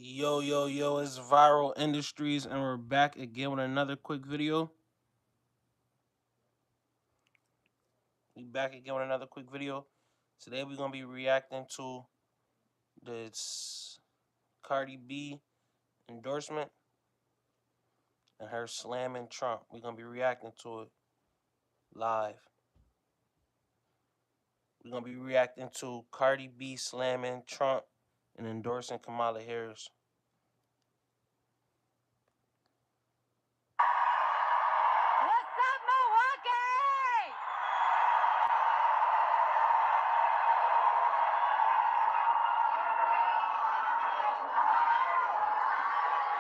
Yo, yo, yo, it's Viral Industries, and we're back again with another quick video. We back again with another quick video. Today we're gonna be reacting to this Cardi B endorsement and her slamming Trump. We're gonna be reacting to it live. We're gonna be reacting to Cardi B slamming Trump and endorsing Kamala Harris. What's up, Milwaukee?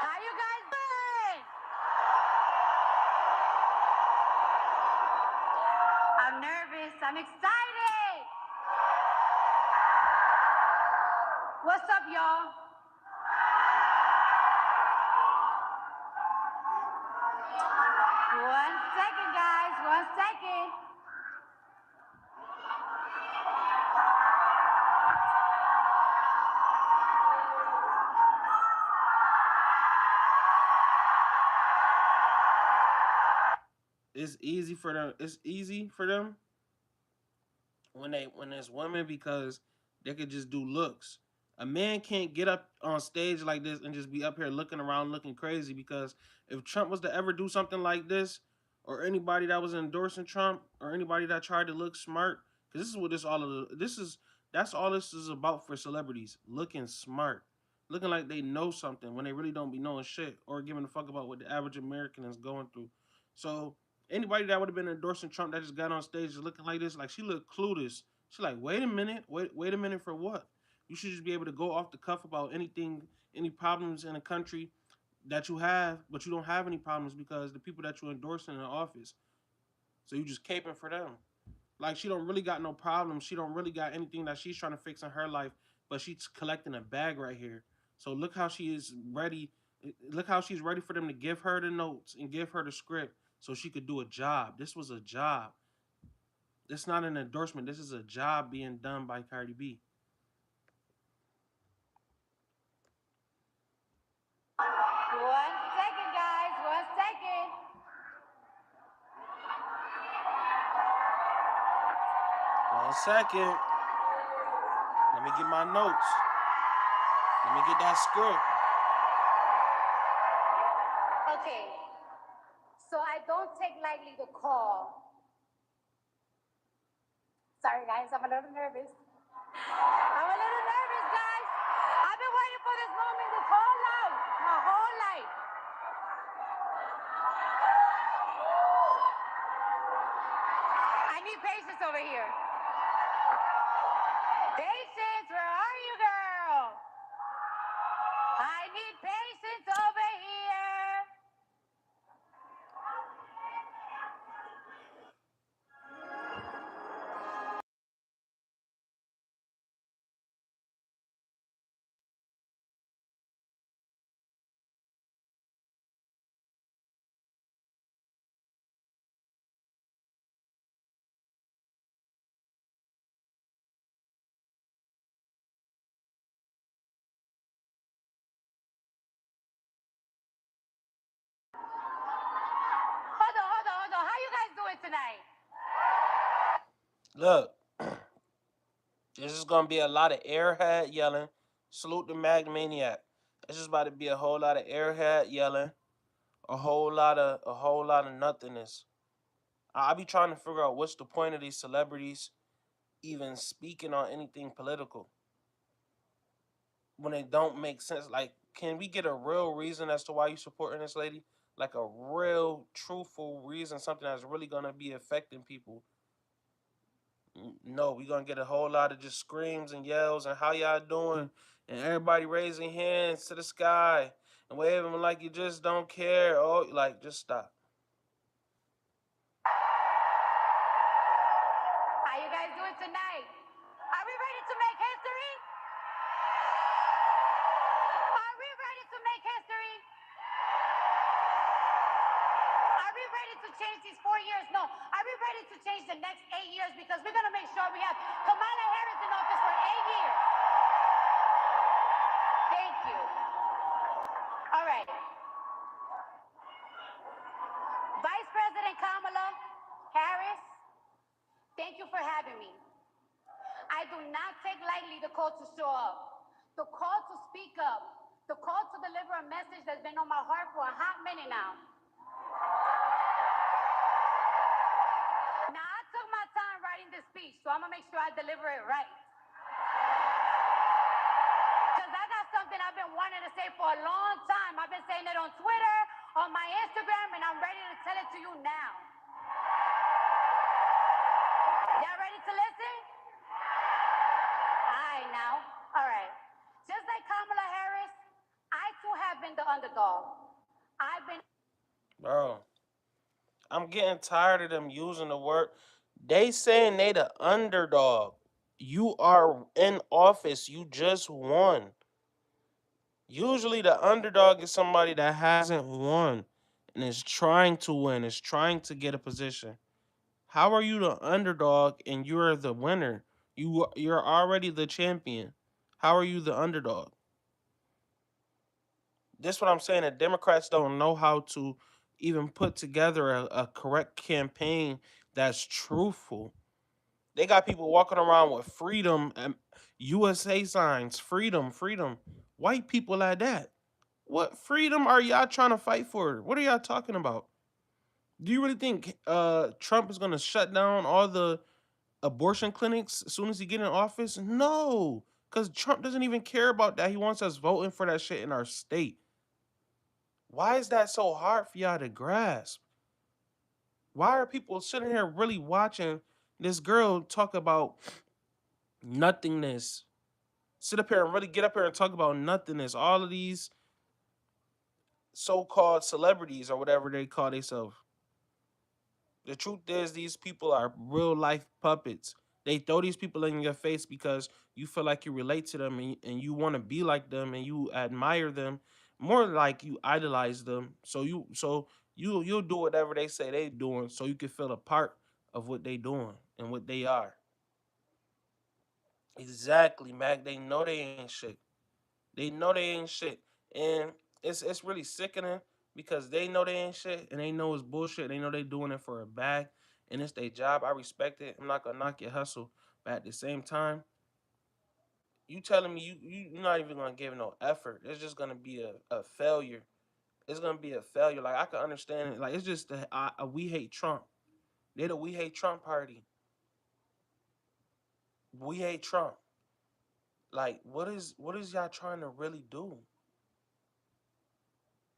How you guys doing? I'm nervous. I'm excited. What's up, y'all? One second, guys. One second. It's easy for them. It's easy for them when there's women because they could just do looks. A man can't get up on stage like this and just be up here looking around looking crazy because if Trump was to ever do something like this, or anybody that was endorsing Trump, or anybody that tried to look smart, because this is what this all of the, this is that's all this is about for celebrities, looking smart, looking like they know something when they really don't be knowing shit or giving a fuck about what the average American is going through. So anybody that would have been endorsing Trump that just got on stage just looking like this, like she looked clueless. She's like, wait a minute, wait a minute for what? You should just be able to go off the cuff about anything, any problems in a country that you have, but you don't have any problems because the people that you're endorsing in the office. So you just caping for them. Like she don't really got no problems. She don't really got anything that she's trying to fix in her life, but she's collecting a bag right here. So look how she is ready. Look how she's ready for them to give her the notes and give her the script so she could do a job. This was a job. It's not an endorsement. This is a job being done by Cardi B. One second, guys. One second. One second. Let me get my notes. Let me get that script. Okay. So I don't take lightly the call. Sorry, guys. I'm a little nervous. Guys. I've been waiting for this moment this whole life. My whole life. I need patience over here. Patience, where are you, girl? I need patience over here. Hold on. How you guys doing tonight? Look, this is gonna be a lot of airhead yelling. Salute the Mag Maniac. It's just about to be a whole lot of airhead yelling, a whole lot of nothingness. I be trying to figure out what's the point of these celebrities even speaking on anything political when it don't make sense. Like, can we get a real reason as to why you supporting this lady? Like a real, truthful reason, something that's really gonna be affecting people. No, we gonna get a whole lot of just screams and yells and how y'all doing, and everybody raising hands to the sky and waving like you just don't care. Oh, like just stop. How you guys doing tonight? Are we ready to make history? Are we ready to make history? Are we ready to change these 4 years? No. Are we ready to change the next 8 years? Because we're going to make sure we have Kamala Harris in office for 8 years. Thank you. do not take lightly the call to show up, the call to speak up, the call to deliver a message that's been on my heart for a hot minute now. Now, I took my time writing this speech, so I'm going to make sure I deliver it right. Because I got something I've been wanting to say for a long time. I've been saying it on Twitter, on my Instagram, and I'm ready to tell it to you now. Y'all ready to listen? All right, now. All right. Just like Kamala Harris, I too have been the underdog. I've been. Bro, I'm getting tired of them using the word. They saying they the underdog. You are in office. You just won. Usually the underdog is somebody that hasn't won and is trying to win, is trying to get a position. How are you the underdog and you're the winner? You're already the champion. How are you the underdog? This what I'm saying. The Democrats don't know how to even put together a correct campaign that's truthful. They got people walking around with freedom and USA signs, freedom, freedom. White people like that. What freedom are y'all trying to fight for? What are y'all talking about? Do you really think Trump is gonna shut down all the abortion clinics as soon as he get in office? No, because Trump doesn't even care about that. He wants us voting for that shit in our state. Why is that so hard for y'all to grasp? Why are people sitting here really watching this girl talk about nothingness? Sit up here and really get up here and talk about nothingness. All of these so-called celebrities or whatever they call themselves. The truth is, these people are real life puppets. They throw these people in your face because you feel like you relate to them and you want to be like them and you admire them. More like you idolize them. So you'll do whatever they say they doing so you can feel a part of what they doing and what they are. Exactly, Mac. They know they ain't shit. They know they ain't shit. And it's really sickening because they know they ain't shit and they know it's bullshit. They know they doing it for a bag and it's their job. I respect it. I'm not gonna knock your hustle. But at the same time, you telling me you're not even gonna give no effort. It's just gonna be a failure. It's gonna be a failure. Like I can understand it. Like it's just we hate Trump. They're the we hate Trump party. We hate Trump. Like what is y'all trying to really do?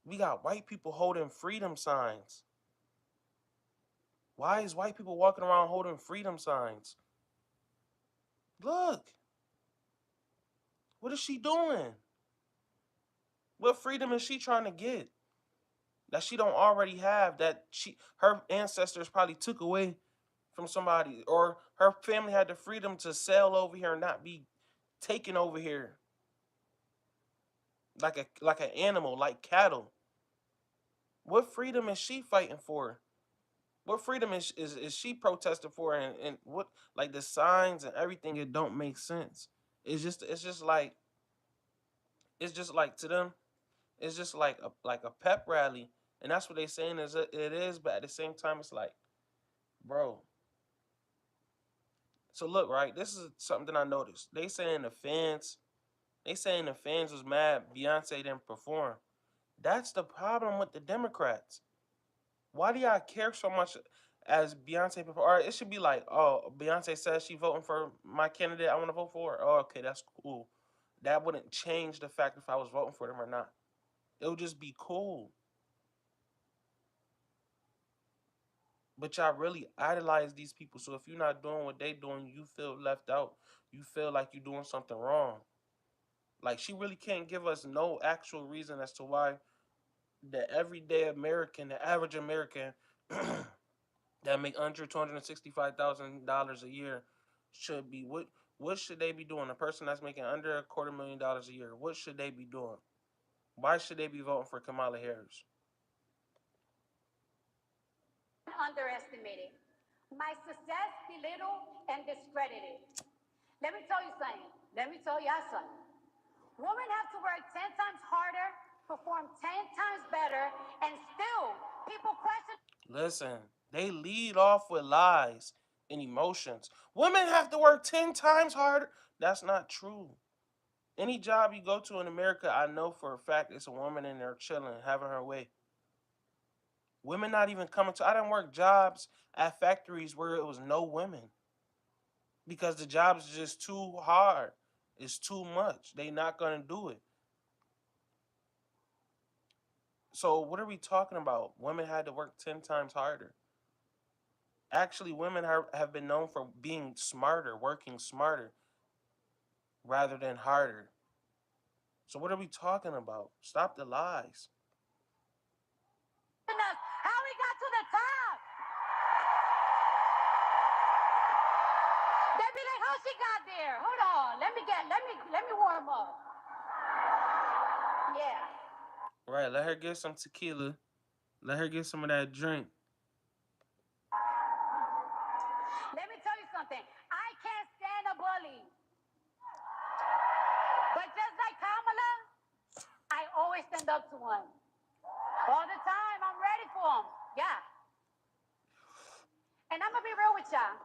We got white people holding freedom signs. Why is white people walking around holding freedom signs? Look, what is she doing? What freedom is she trying to get that she don't already have? That her ancestors probably took away from somebody, or her family had the freedom to sail over here and not be taken over here like an animal, like cattle. What freedom is she fighting for? What freedom is she protesting for? And what, like the signs and everything? It don't make sense. It's just like to them, it's just like a pep rally, and that's what they saying it is. But at the same time, it's like, bro. So look, right. This is something that I noticed. They saying the fans was mad Beyonce didn't perform. That's the problem with the Democrats. Why do y'all care so much as Beyonce perform? Or it should be like, oh, Beyonce says she voting for my candidate. I want to vote for her. Oh, okay, that's cool. That wouldn't change the fact if I was voting for them or not. It would just be cool. But y'all really idolize these people. So if you're not doing what they doing, you feel left out. You feel like you're doing something wrong. Like she really can't give us no actual reason as to why the everyday American, the average American that make under $265,000 a year should be what should they be doing? A person that's making under $250,000 a year, what should they be doing? Why should they be voting for Kamala Harris? Underestimated. My success belittled and discredited. Let me tell you something. Let me tell y'all something. Women have to work 10 times harder, perform 10 times better, and still people question. Listen, they lead off with lies. and emotions. Women have to work 10 times harder. That's not true. Any job you go to in America, I know for a fact it's a woman in there chilling, having her way. Women not even coming to. I didn't work jobs at factories where it was no women because the jobs are just too hard. It's too much. They not gonna do it. So what are we talking about? Women had to work 10 times harder. Actually, women have been known for being smarter, working smarter rather than harder. So what are we talking about? Stop the lies. How we got to the top? They be like, how she got there? Hold on. Let me warm up. Yeah. Right, let her get some tequila. Let her get some of that drink. Let me tell you something. I can't stand a bully. But just like Kamala, I always stand up to one. All the time. I'm ready for him. Yeah. And I'm going to be real with y'all.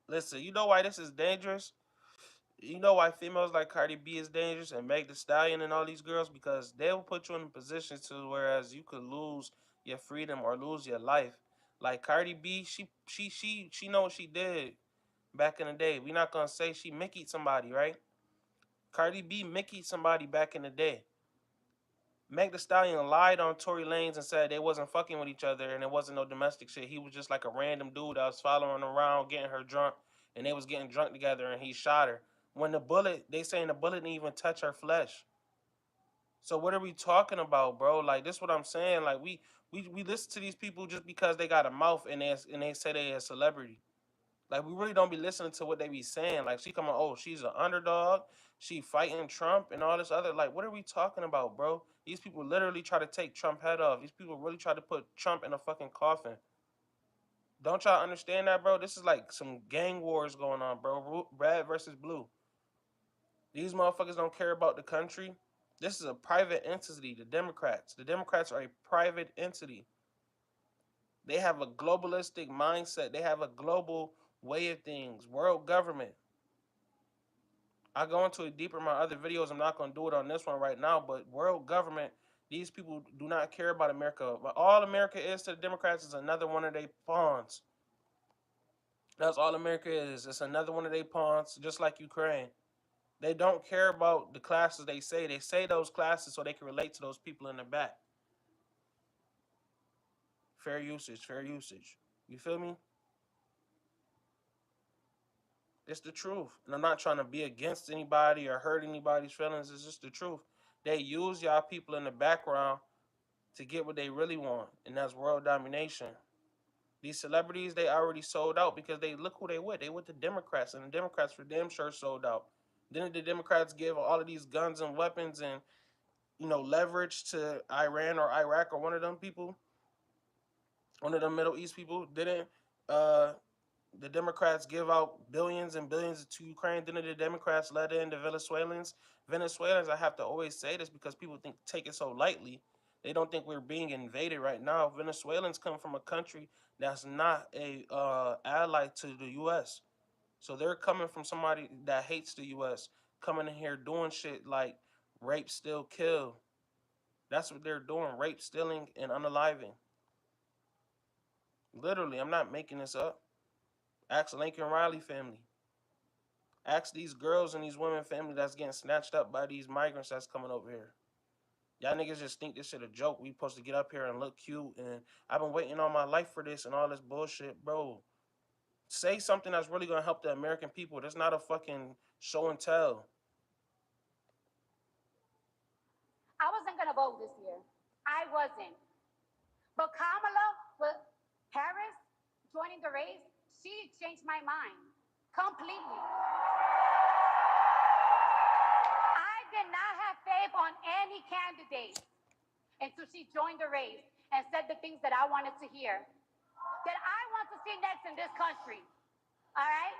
Listen, you know why this is dangerous? You know why females like Cardi B is dangerous and Meg the Stallion and all these girls? Because they will put you in a position to whereas you could lose your freedom or lose your life. Like Cardi B, she know what she did back in the day. We not gonna say she Mickey'd somebody, right? Cardi B Mickey'd somebody back in the day. Meg the Stallion lied on Tory Lanez and said they wasn't fucking with each other and it wasn't no domestic shit. He was just like a random dude that was following around, getting her drunk, and they was getting drunk together and he shot her. When the bullet, they saying the bullet didn't even touch her flesh. So what are we talking about, bro? Like this, what I'm saying. Like we listen to these people just because they got a mouth and they say they a celebrity. Like we really don't be listening to what they be saying. Like she come on, oh, she's an underdog. She fighting Trump and all this other. Like, what are we talking about, bro? These people literally try to take Trump head off. These people really try to put Trump in a fucking coffin. Don't y'all understand that, bro? This is like some gang wars going on, bro. Red versus blue. These motherfuckers don't care about the country. This is a private entity, the Democrats. The Democrats are a private entity. They have a globalistic mindset. They have a global way of things, world government. I go into it deeper in my other videos. I'm not going to do it on this one right now, but world government, these people do not care about America. But all America is to the Democrats is another one of their pawns. That's all America is. It's another one of their pawns, just like Ukraine. They don't care about the classes they say. They say those classes so they can relate to those people in the back. Fair usage, fair usage. You feel me? It's the truth. And I'm not trying to be against anybody or hurt anybody's feelings. It's just the truth. They use y'all people in the background to get what they really want, and that's world domination. These celebrities, they already sold out because they look who they with. They with the Democrats, and the Democrats for damn sure sold out. Didn't the Democrats give all of these guns and weapons and leverage to Iran or Iraq or one of them people, one of them Middle East people? Didn't uh, the Democrats give out billions and billions to Ukraine? Didn't the Democrats let in the Venezuelans? Venezuelans, I have to always say this because people take it so lightly. They don't think we're being invaded right now. Venezuelans come from a country that's not a ally to the U.S. So they're coming from somebody that hates the U.S. coming in here doing shit like rape, steal, kill. That's what they're doing: rape, stealing, and unaliving. Literally, I'm not making this up. Ask Lincoln Riley family. Ask these girls and these women family that's getting snatched up by these migrants that's coming over here. Y'all niggas just think this shit a joke. We supposed to get up here and look cute and I've been waiting all my life for this and all this bullshit, bro. Say something that's really gonna help the American people. That's not a fucking show and tell. I wasn't going to vote this year. I wasn't. But Kamala Harris joining the race, she changed my mind completely. I did not have faith on any candidate until she joined the race and said the things that I wanted to hear, that I want to see next in this country. All right?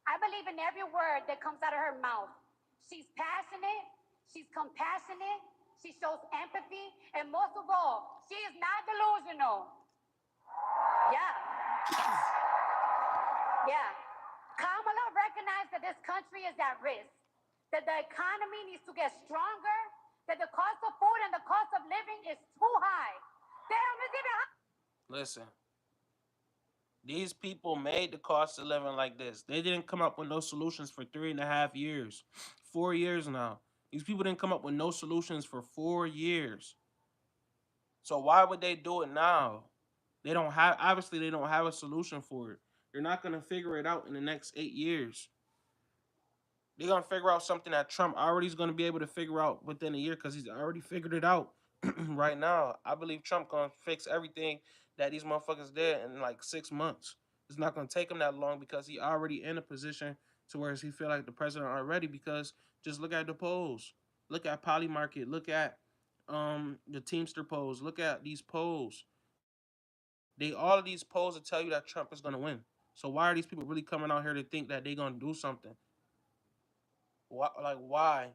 I believe in every word that comes out of her mouth. She's passionate, she's compassionate, she shows empathy, and most of all, she is not delusional. Yeah. Yeah. Kamala recognized that this country is at risk, that the economy needs to get stronger, that the cost of food and the cost of living is too high. Damn, it's even high. Listen, these people made the cost of living like this. They didn't come up with no solutions for 3.5 years, 4 years now. These people didn't come up with no solutions for 4 years. So why would they do it now? They don't have, obviously they don't have a solution for it. They're not gonna figure it out in the next 8 years. They're gonna figure out something that Trump already is gonna be able to figure out within a year because he's already figured it out right now. I believe Trump gonna fix everything that these motherfuckers did in like 6 months. It's not gonna take him that long because he already in a position to where he feel like the president already. Because just look at the polls, look at Poly Market, look at the Teamster polls, look at these polls. They all of these polls will tell you that Trump is gonna win. So why are these people really coming out here to think that they're gonna do something? Why, like why?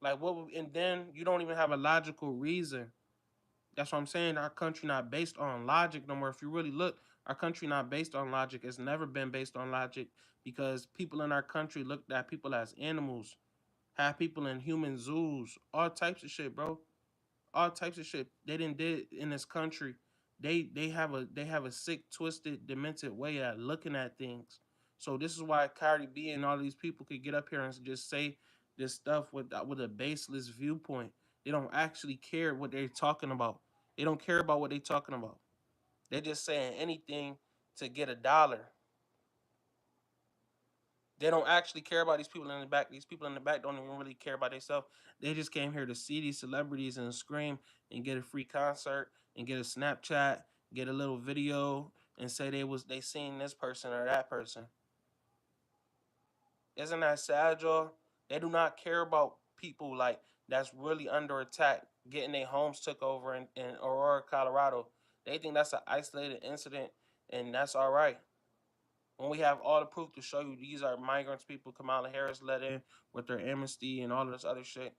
Like what? And then you don't even have a logical reason. That's what I'm saying. Our country not based on logic no more. If you really look, our country not based on logic. It's never been based on logic because people in our country looked at people as animals, have people in human zoos, all types of shit, bro. All types of shit they didn't did in this country. They have a sick, twisted, demented way at looking at things. So this is why Cardi B and all these people could get up here and just say this stuff with a baseless viewpoint. They don't actually care what they're talking about. They don't care about what they're talking about. They're just saying anything to get a dollar. They don't actually care about these people in the back. These people in the back don't even really care about themselves. They just came here to see these celebrities and scream and get a free concert and get a Snapchat, get a little video, and say they seen this person or that person. Isn't that sad, y'all? They do not care about people like that's really under attack, getting their homes took over in Aurora, Colorado. They think that's an isolated incident, and that's all right. When we have all the proof to show you these are migrants people Kamala Harris let in with their amnesty and all of this other shit,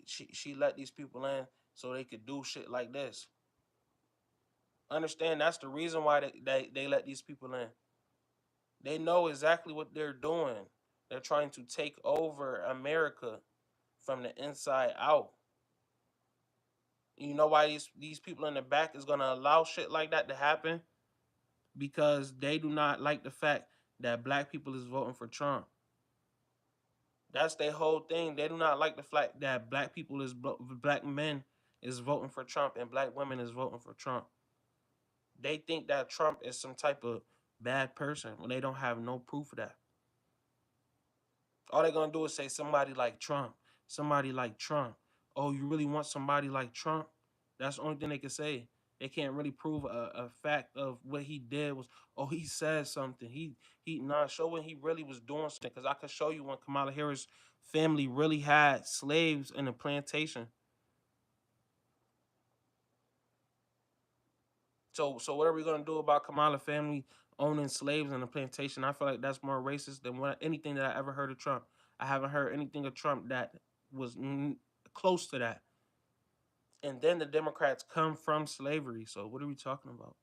she let these people in so they could do shit like this. Understand that's the reason why they let these people in. They know exactly what they're doing. They're trying to take over America from the inside out. You know why these people in the back is gonna allow shit like that to happen? Because they do not like the fact that black people is voting for Trump. That's their whole thing. They do not like the fact that black men is voting for Trump and black women is voting for Trump. They think that Trump is some type of bad person when they don't have no proof of that. All they're gonna do is say somebody like Trump, somebody like Trump. Oh, you really want somebody like Trump? That's the only thing they can say. They can't really prove a fact of what he did was. Oh, he said something. He not show when he really was doing something. Because I could show you when Kamala Harris family really had slaves in a plantation. So what are we gonna do about Kamala family owning slaves in a plantation? I feel like that's more racist than anything that I ever heard of Trump. I haven't heard anything of Trump that was close to that. And then the Democrats come from slavery. So what are we talking about?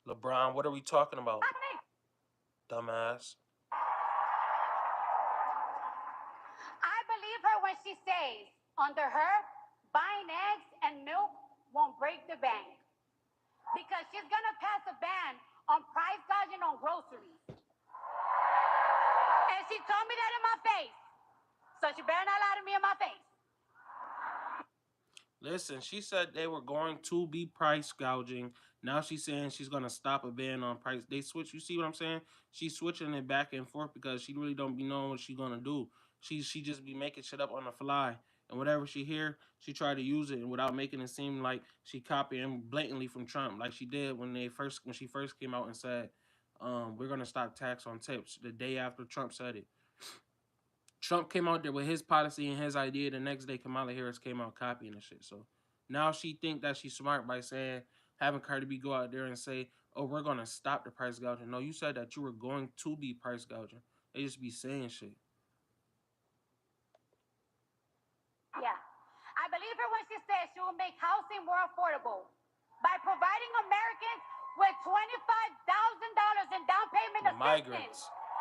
LeBron, what are we talking about? Dumbass. I believe her when she says, under her, buying eggs and milk won't break the bank because she's gonna pass a ban on price gouging on groceries. And she told me that in my face. So she better not lie to me in my face. Listen, she said they were going to be price gouging. Now she's saying she's gonna stop a ban on price. They switch. You see what I'm saying? She's switching it back and forth because she really don't be knowing what she's gonna do. She just be making shit up on the fly. And whatever she hear, she try to use it without making it seem like she copying blatantly from Trump, like she did when she first came out and said, we're gonna stop tax on tips the day after Trump said it. Trump came out there with his policy and his idea. The next day, Kamala Harris came out copying the shit. So now she think that she's smart by saying, having Cardi B go out there and say, "Oh, we're gonna stop the price gouging." No, you said that you were going to be price gouging. They just be saying shit. Yeah. I believe her when she says she will make housing more affordable by providing Americans with $25,000 in down payment The assistance. migrants.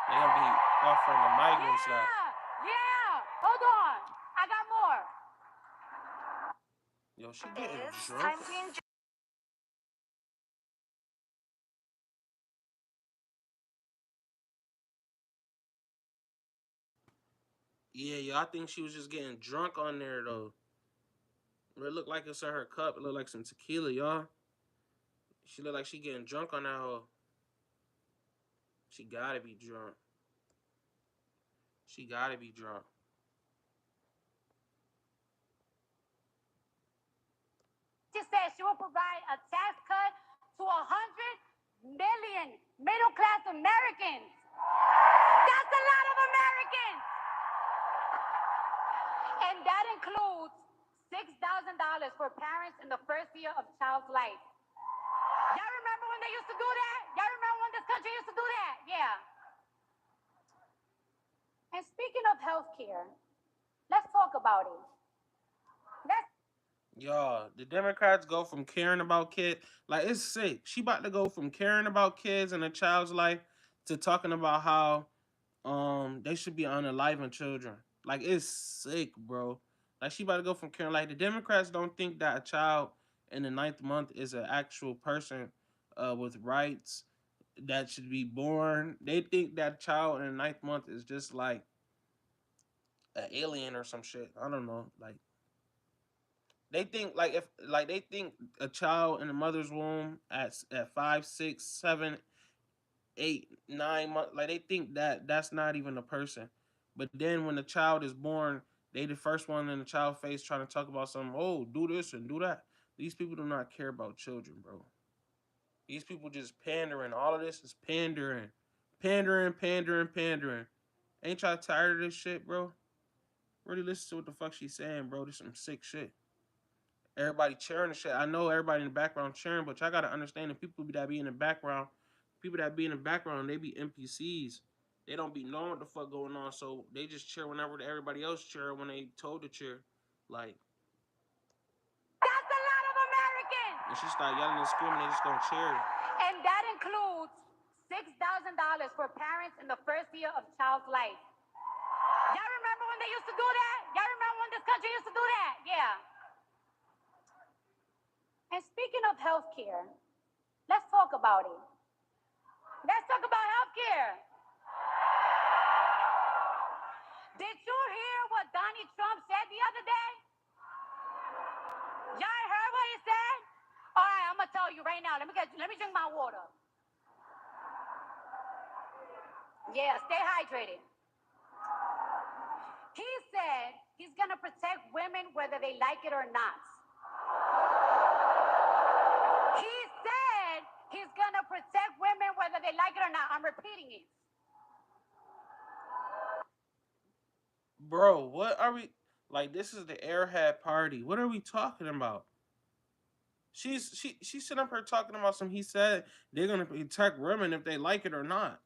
They gonna be offering the migrants that. Yeah. Hold on. I got more. Yo, she getting drunk. Yeah, yo, I think she was just getting drunk on there though. It looked like it's in her cup. It looked like some tequila, y'all. She looked like she getting drunk on that hoe. She gotta be drunk. She gotta be drunk. She said she will provide a tax cut to 100 million middle class Americans. That's a lot of Americans. And that includes $6,000 for parents in the first year of child's life. Y'all remember when they used to do that? Y'all remember when this country used to do that? Yeah. And speaking of healthcare, let's talk about it. Let's Y'all, the Democrats go from caring about kids, like it's sick. She about to go from caring about kids and a child's life to talking about how they should be unaliving children. Like it's sick, bro. Like she about to go from caring. Like the Democrats don't think that a child in the ninth month is an actual person with rights that should be born. They think that child in the ninth month is just like an alien or some shit. I don't know. Like they think like if like they think a child in a mother's womb at 5, 6, 7, 8, 9 months, like they think that that's not even a person. But then when the child is born, they the first one in the child face trying to talk about something. Oh, do this and do that. These people do not care about children, bro. These people just pandering. All of this is pandering, pandering. Ain't y'all tired of this shit, bro? Really listen to what the fuck she's saying, bro. This some sick shit. Everybody cheering and shit. I know everybody in the background cheering, but y'all gotta understand the people that be in the background, people that be in the background, they be NPCs. They don't be knowing what the fuck going on, so they just cheer whenever everybody else cheer when they told to cheer. Like, That's a lot of Americans. and she start yelling and screaming, they just gonna cheer. And that includes $6,000 for parents in the first year of child's life. Y'all remember when they used to do that? Y'all remember when this country used to do that? Yeah. And speaking of healthcare, let's talk about it. Let's talk about healthcare. Did you hear what Donald Trump said the other day? Y'all heard what he said? All right, I'm gonna tell you right now. Let me drink my water. Yeah, stay hydrated. He said he's gonna protect women whether they like it or not. He said he's gonna protect women whether they like it or not. I'm repeating it. Bro, what are we like? This is the airhead party. What are we talking about? She's sitting up here talking about some. He said they're gonna protect women if they like it or not.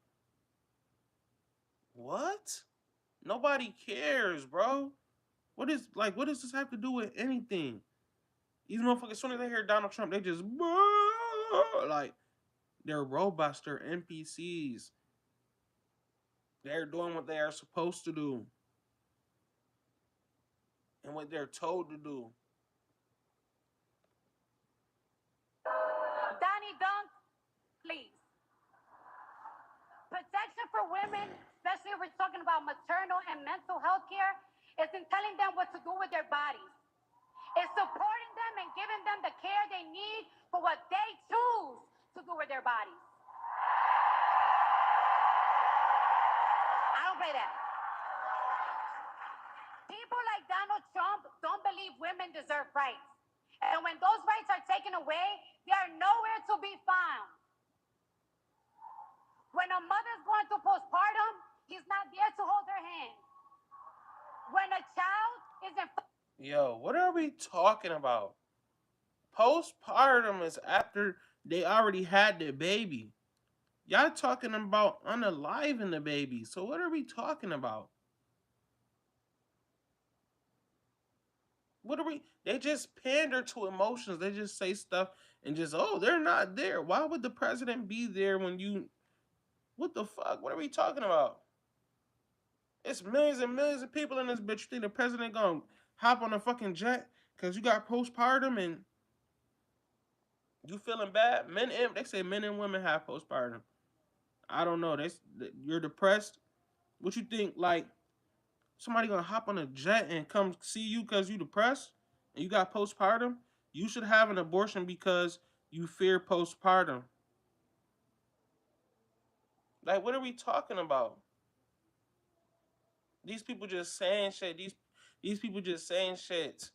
What? Nobody cares, bro. What does this have to do with anything? These motherfuckers, as soon as they hear Donald Trump, they just like they're robots, they're NPCs. They're doing what they are supposed to do and what they're told to do. Donnie Dunk, please. Protection for women, especially if we're talking about maternal and mental health care, is in telling them what to do with their bodies. It's supporting them and giving them the care they need for what they choose to do with their bodies. I don't play that. People like Donald Trump don't believe women deserve rights. And when those rights are taken away, they are nowhere to be found. When a mother's going through postpartum, he's not there to hold her hand. When a child is in. Yo, what are we talking about? Postpartum is after they already had their baby. Y'all talking about unaliving the baby. So what are we talking about? What are we? They just pander to emotions. They just say stuff and just, oh, they're not there. Why would the president be there when you? What the fuck? What are we talking about? It's millions and millions of people in this bitch. You think the president gonna hop on a fucking jet because you got postpartum and you feeling bad? They say men and women have postpartum. I don't know. You're depressed. What you think? Like somebody gonna hop on a jet and come see you because you depressed and you got postpartum? You should have an abortion because you fear postpartum. Like, what are we talking about? These people just saying shit. These people just saying shit.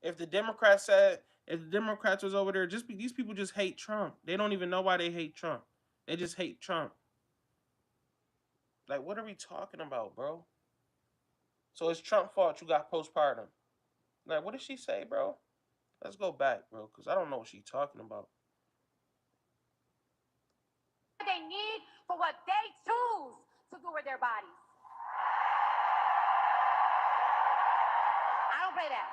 If the Democrats said, if the Democrats was over there, these people just hate Trump. They don't even know why they hate Trump. They just hate Trump. Like, what are we talking about, bro? So it's Trump's fault you got postpartum. Like, what did she say, bro? Let's go back, bro, because I don't know what she's talking about. They need for what they choose to do with their bodies. I don't play that.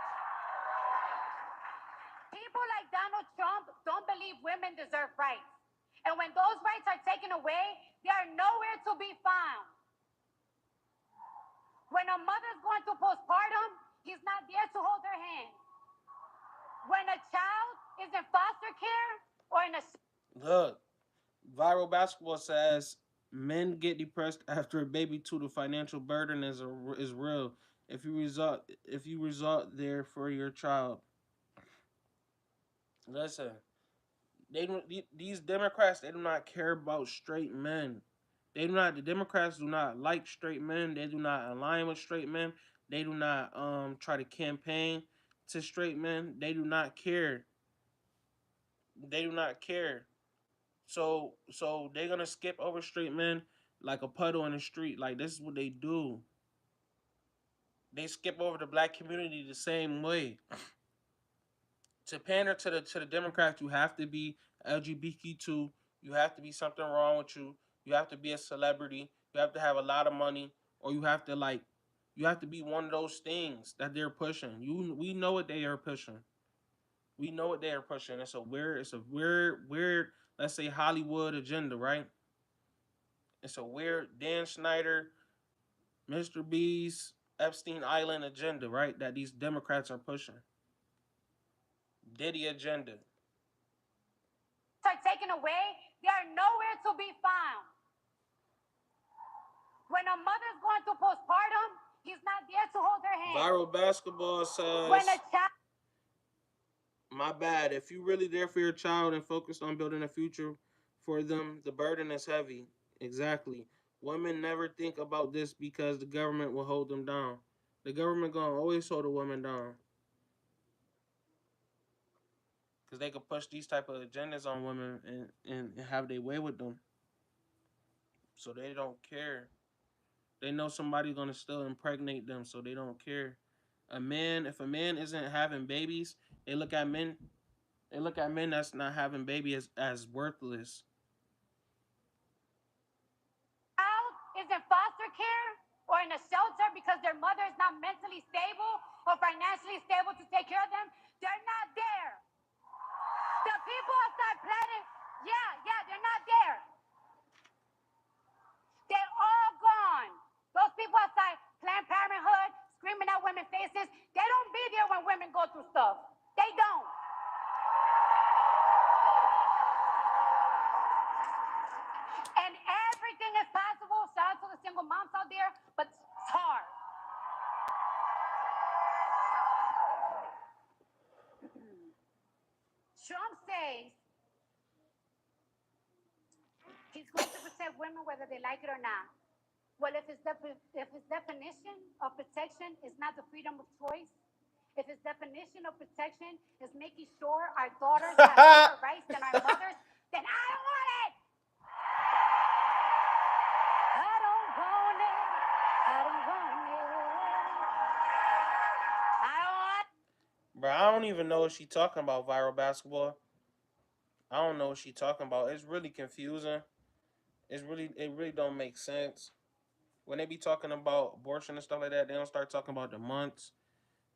People like Donald Trump don't believe women deserve rights. And when those rights are taken away, they are nowhere to be found. When a mother's going through postpartum, he's not there to hold her hand. When a child is in foster care or in a... Look, Viral Basketball says men get depressed after a baby too. The financial burden is real. If you result there for your child. Listen, they don't. These Democrats, they do not care about straight men. They do not. The Democrats do not like straight men. They do not align with straight men. They do not try to campaign to straight men. They do not care. They do not care. So they're gonna skip over straight men like a puddle in the street. Like, this is what they do. They skip over the black community the same way. To pander to the Democrats, you have to be LGBTQ2. You have to be something wrong with you. You have to be a celebrity. You have to have a lot of money, or you have to you have to be one of those things that they're pushing. We know what they are pushing. We know what they are pushing. It's a weird, let's say Hollywood agenda, right? It's a weird Dan Schneider, Mr. B's, Epstein Island agenda, right? That these Democrats are pushing. Diddy agenda. Are taken away, they are nowhere to be found. When a mother's going through postpartum, he's not there to hold her hand. Viral Basketball says, when a child... my bad. If you really there for your child and focused on building a future for them, the burden is heavy. Exactly. Women never think about this because the government will hold them down. The government gonna always hold a woman down. Because they could push these type of agendas on women and have their way with them. So they don't care. They know somebody's gonna still impregnate them, so they don't care. If a man isn't having babies, they look at men. They look at men that's not having babies as worthless. Child is in foster care or in a shelter because their mother is not mentally stable or financially stable to take care of them. They're not there. The people outside planning, they're not there. They're all gone. Those people outside Planned Parenthood screaming at women's faces, they don't be there when women go through stuff. They don't. And everything is possible. Shout out to the single moms out there, but it's hard. Trump says he's going to protect women whether they like it or not. Well, if his definition of protection is not the freedom of choice, if his definition of protection is making sure our daughters have more rights than our mothers, then I don't want it. I don't want it. I don't want it. I don't want it. Bro, I don't even know what she talking about, Viral Basketball. I don't know what she talking about. It's really confusing. It really don't make sense. When they be talking about abortion and stuff like that, they don't start talking about the months.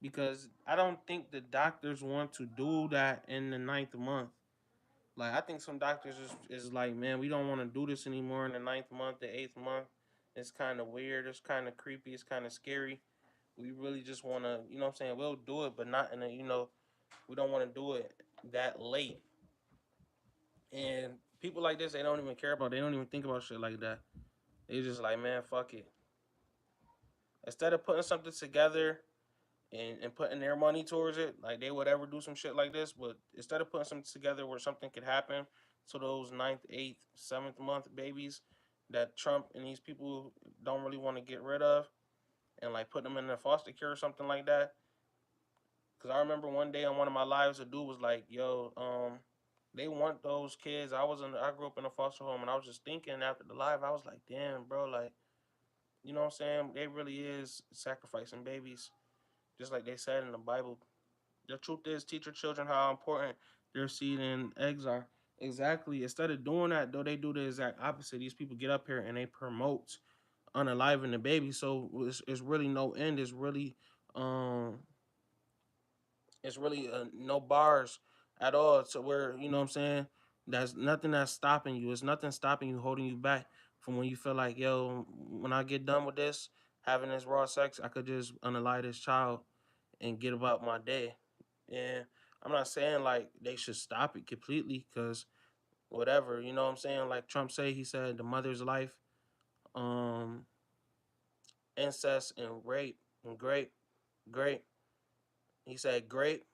because I don't think the doctors want to do that in the ninth month. Like I think some doctors is like, man, we don't want to do this anymore in the ninth month, the eighth month. It's kind of weird. It's kind of creepy. It's kind of scary. We really just want to, you know what I'm saying? We'll do it, but not in a, we don't want to do it that late. And people like this, they don't even care about. They don't even think about shit like that. They just like, man, fuck it. Instead of putting something together and putting their money towards it, like they would ever do some shit like this. But instead of putting something together where something could happen to those ninth, eighth, seventh month babies that Trump and these people don't really want to get rid of, and like put them in a foster care or something like that. Because I remember one day on one of my lives, a dude was like, "Yo, they want those kids." I grew up in a foster home, and I was just thinking after the live, I was like, "Damn, bro, like, you know what I'm saying? They really is sacrificing babies, just like they said in the Bible. The truth is, teach your children how important their seed and eggs are." Exactly. Instead of doing that, though, they do the exact opposite. These people get up here and they promote unaliving the baby. So it's really no end. Um, it's really no bars at all. So where you know what I'm saying. That's nothing that's stopping you. It's nothing stopping you, holding you back from when you feel like, yo, when I get done with this, having this raw sex, I could just unalive this child and get about my day. And I'm not saying like they should stop it completely because whatever, you know what I'm saying? Like Trump said, he said the mother's life, um, incest and rape and great. He said great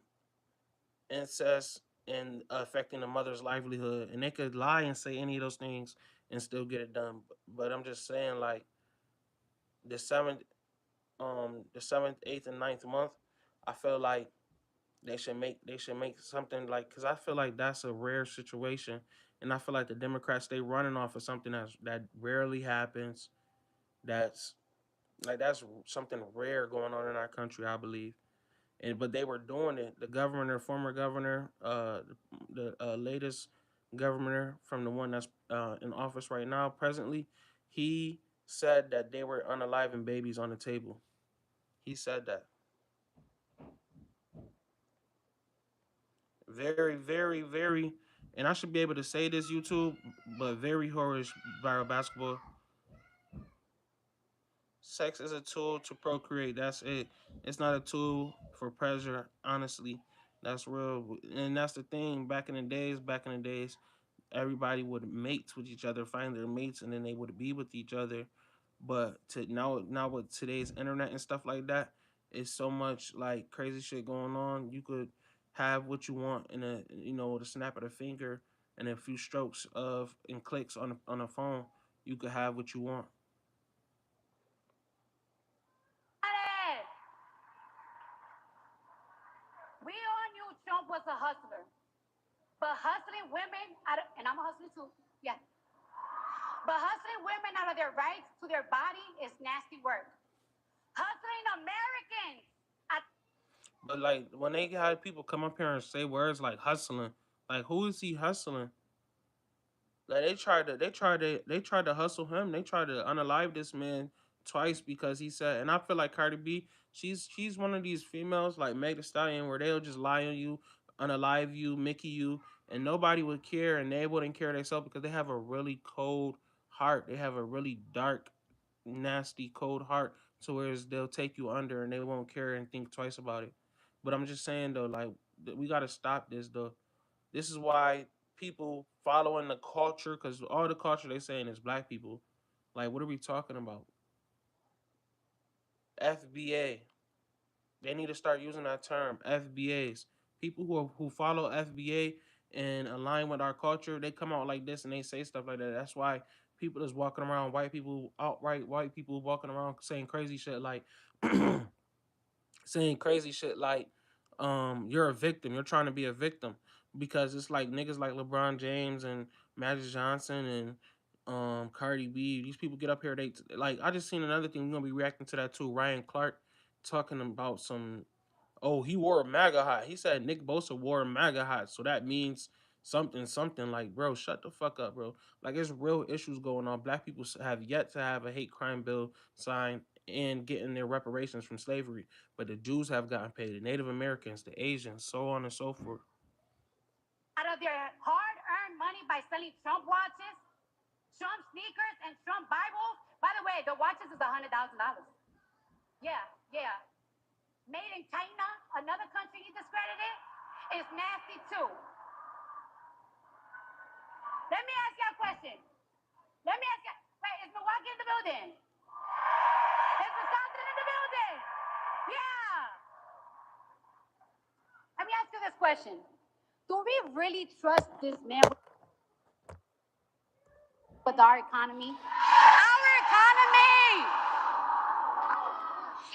incest and affecting the mother's livelihood. And they could lie and say any of those things and still get it done. But I'm just saying like the seventh, eighth, and ninth month, I feel like they should make something like because I feel like that's a rare situation, and I feel like the Democrats they running off of something that rarely happens. That's that's something rare going on in our country, I believe. And but they were doing it. The governor, former governor, the latest governor from the one that's in office right now, presently, he said that they were unaliving babies on the table. He said that very, very, very, and I should be able to say this YouTube, but very horrorish viral basketball. Sex is a tool to procreate. That's it. It's not a tool for pleasure. Honestly, that's real, and that's the thing. Back in the days, everybody would mate with each other, find their mates, and then they would be with each other. But now with today's internet and stuff like that, it's so much like crazy shit going on. You could have what you want in a the snap of a finger and a few strokes of and clicks on a phone. You could have what you want. We all knew Trump was a hustler, but hustling women, and I'm a hustler too, yeah. But hustling women out of their rights to their body is nasty work. Hustling Americans. But like when they had people come up here and say words like hustling, like who is he hustling? Like they tried to hustle him. They tried to unalive this man twice because he said, and I feel like Cardi B, she's one of these females like Meg Thee Stallion where they'll just lie on you, unalive you, Mickey you, and nobody would care and they wouldn't care themselves because they have a really cold heart. They have a really dark, nasty, cold heart to where they'll take you under and they won't care and think twice about it. But I'm just saying though, like we gotta stop this though. This is why people following the culture, because all the culture they saying is black people. Like, what are we talking about? FBA. They need to start using that term. FBAs. People who follow FBA and align with our culture, they come out like this and they say stuff like that. That's why people that's walking around, white people, outright white people walking around saying crazy shit like saying crazy shit like you're a victim, you're trying to be a victim because it's like niggas like LeBron James and Magic Johnson and Cardi B, these people get up here, they like I just seen another thing, we're gonna be reacting to that too. Ryan Clark talking about some, oh, he wore a MAGA hat. He said Nick Bosa wore a MAGA hat, so that means something. Like, bro, shut the fuck up, bro. Like, there's real issues going on. Black people have yet to have a hate crime bill signed and getting their reparations from slavery. But the Jews have gotten paid, the Native Americans, the Asians, so on and so forth. Out of their hard-earned money by selling Trump watches, Trump sneakers, and Trump Bibles. By the way, the watches is $100,000. Yeah, yeah. Made in China, another country he discredited, is nasty too. Let me ask you a question. Let me ask you. Wait, is Milwaukee in the building? Is Wisconsin in the building? Yeah. Let me ask you this question. Do we really trust this man with our economy? Our economy!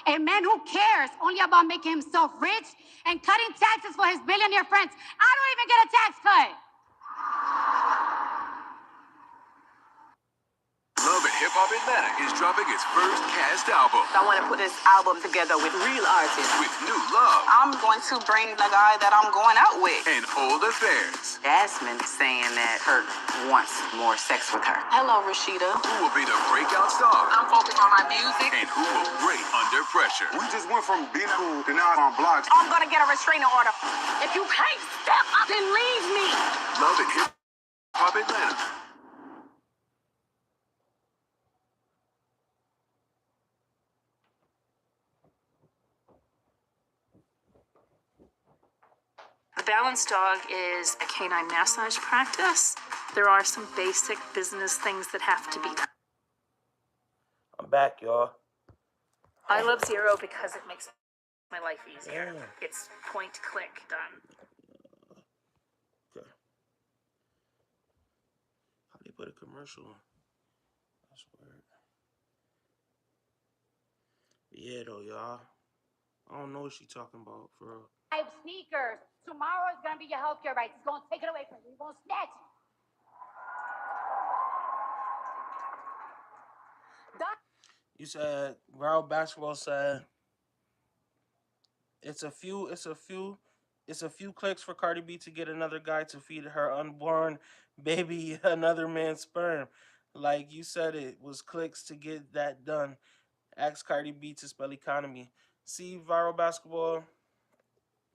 A man who cares only about making himself rich and cutting taxes for his billionaire friends. I don't even get a tax cut. Love and Hip Hop Atlanta is dropping its first cast album. I want to put this album together with real artists. With new love. I'm going to bring the guy that I'm going out with. And old affairs. Jasmine saying that Kurt wants more sex with her. Hello, Rashida. Who will be the breakout star? I'm focused on my music. And who will break under pressure? We just went from being cool to now on blocks. I'm going to get a restraining order. If you can't step up, then leave me. Love and Hip Hop Atlanta. A balanced dog is a canine massage practice. There are some basic business things that have to be done. I'm back, y'all. I love Zero because it makes my life easier. It's point, click, done. Okay. How they put a commercial on? That's weird. Yeah, though, y'all. I don't know what she talking about, for real. I have sneakers. Tomorrow is going to be your healthcare rights. It's going to take it away from you. You're going to snatch it. You said, Raul Basketball said, it's a few clicks for Cardi B to get another guy to feed her unborn baby another man's sperm. Like you said, it was clicks to get that done. Ask Cardi B to spell economy. See, Viral Basketball,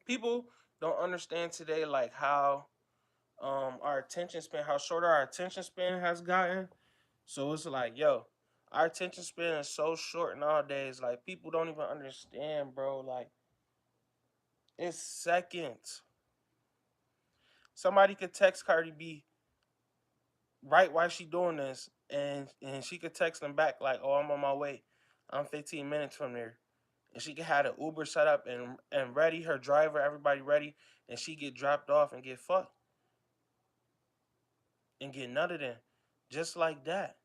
people don't understand today, like, how our attention span, how short our attention span has gotten. So it's like, yo, our attention span is so short nowadays. Like, people don't even understand, bro. Like, it's seconds. Somebody could text Cardi B right while she doing this, and she could text them back like, oh, I'm on my way. I'm 15 minutes from there. And she could have the Uber set up and ready, her driver, everybody ready, and she get dropped off and get fucked. And get nutted in. Just like that.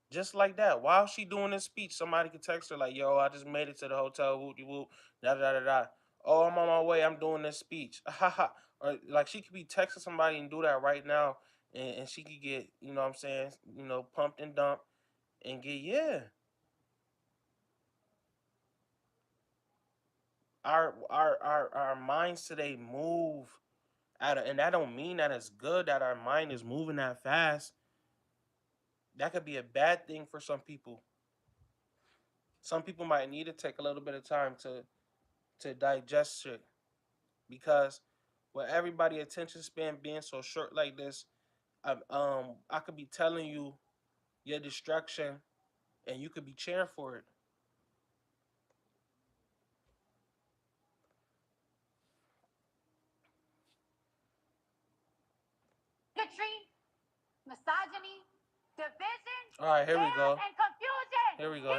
Just like that. While she doing this speech, somebody could text her like, yo, I just made it to the hotel, whoop-de-whoop, da-da-da-da-da. Oh, I'm on my way, I'm doing this speech. Or like, she could be texting somebody and do that right now, and she could get, you know what I'm saying, pumped and dumped and get, yeah. Our minds today move and that don't mean that it's good that our mind is moving that fast. That could be a bad thing for some people. Some people might need to take a little bit of time to digest shit, because with everybody attention span being so short like this, I could be telling you your destruction and you could be cheering for it. Bigotry, misogyny, division, All right, here we go. and confusion. Here we go.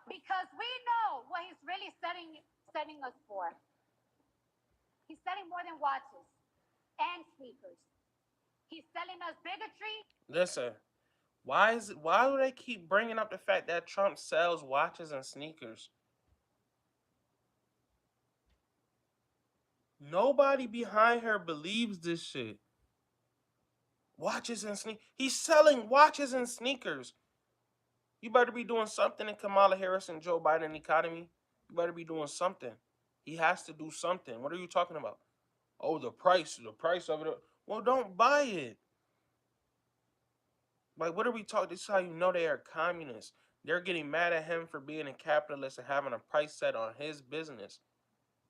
Because we know what he's really setting us for. He's selling more than watches and sneakers. He's selling us bigotry. Listen, why do they keep bringing up the fact that Trump sells watches and sneakers? Nobody behind her believes this shit. Watches and sneakers. He's selling watches and sneakers. You better be doing something in Kamala Harris and Joe Biden economy. You better be doing something. He has to do something. What are you talking about? Oh, the price of it. Well, don't buy it. Like, what are we talking? This is how you know they are communists. They're getting mad at him for being a capitalist and having a price set on his business.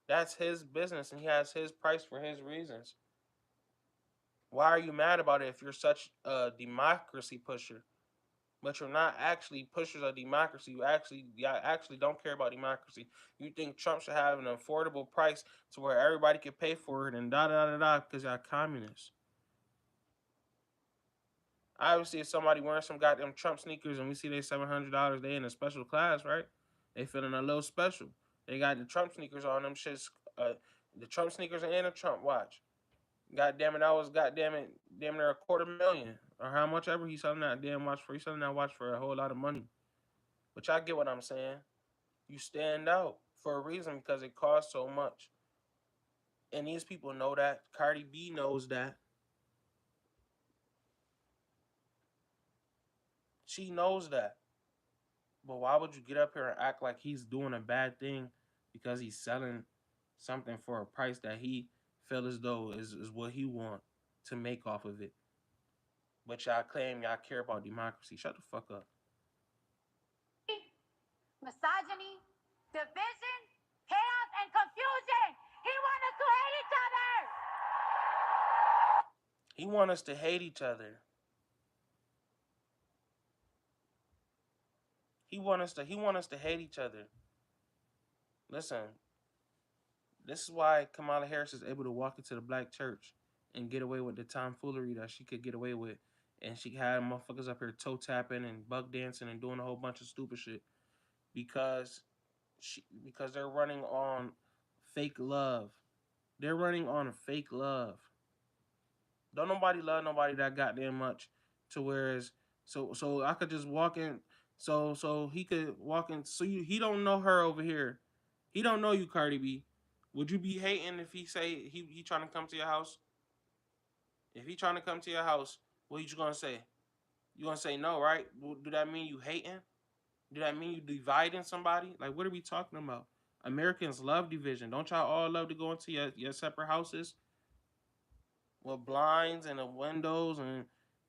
That's his business, and he has his price for his reasons. Why are you mad about it if you're such a democracy pusher? But you're not actually pushers of democracy. You actually don't care about democracy. You think Trump should have an affordable price to where everybody can pay for it and da da da da because y'all communists. Obviously, if somebody wearing some goddamn Trump sneakers and we see they $700, they in a special class, right? They feeling a little special. They got the Trump sneakers on them shits, the Trump sneakers and a Trump watch. God damn it, I was goddamn it, damn near $250,000 or how much ever he's selling that damn watch for. He's selling that watch for a whole lot of money. But y'all get what I'm saying. You stand out for a reason because it costs so much. And these people know that. Cardi B knows that. She knows that. But why would you get up here and act like he's doing a bad thing because he's selling something for a price that he feel as though is what he want to make off of it? But y'all claim y'all care about democracy. Shut the fuck up. Misogyny, division, chaos, and confusion. He wants us to hate each other. He want us to hate each other. He want us to hate each other. Listen, this is why Kamala Harris is able to walk into the black church and get away with the tomfoolery that she could get away with. And she had motherfuckers up here toe tapping and bug dancing and doing a whole bunch of stupid shit because because they're running on fake love. They're running on fake love. Don't nobody love nobody that goddamn much to whereas so I could just walk in so he could walk in he don't know her over here. He don't know you, Cardi B. Would you be hating if he say he trying to come to your house? If he trying to come to your house, what you gonna say? You gonna say no, right? Do that mean you hating? Do that mean you dividing somebody? Like, what are we talking about? Americans love division. Don't y'all all love to go into your separate houses with blinds and the windows and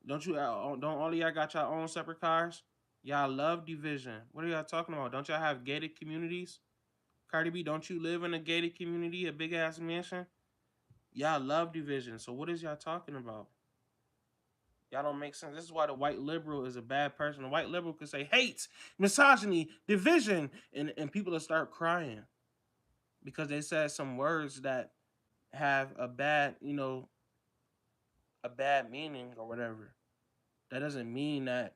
don't all of y'all got your own separate cars? Y'all love division. What are y'all talking about? Don't y'all have gated communities? Cardi B, don't you live in a gated community, a big ass mansion? Y'all love division. So what is y'all talking about? Y'all don't make sense. This is why the white liberal is a bad person. The white liberal could say hate, misogyny, division, and people will start crying because they said some words that have a bad meaning or whatever. That doesn't mean that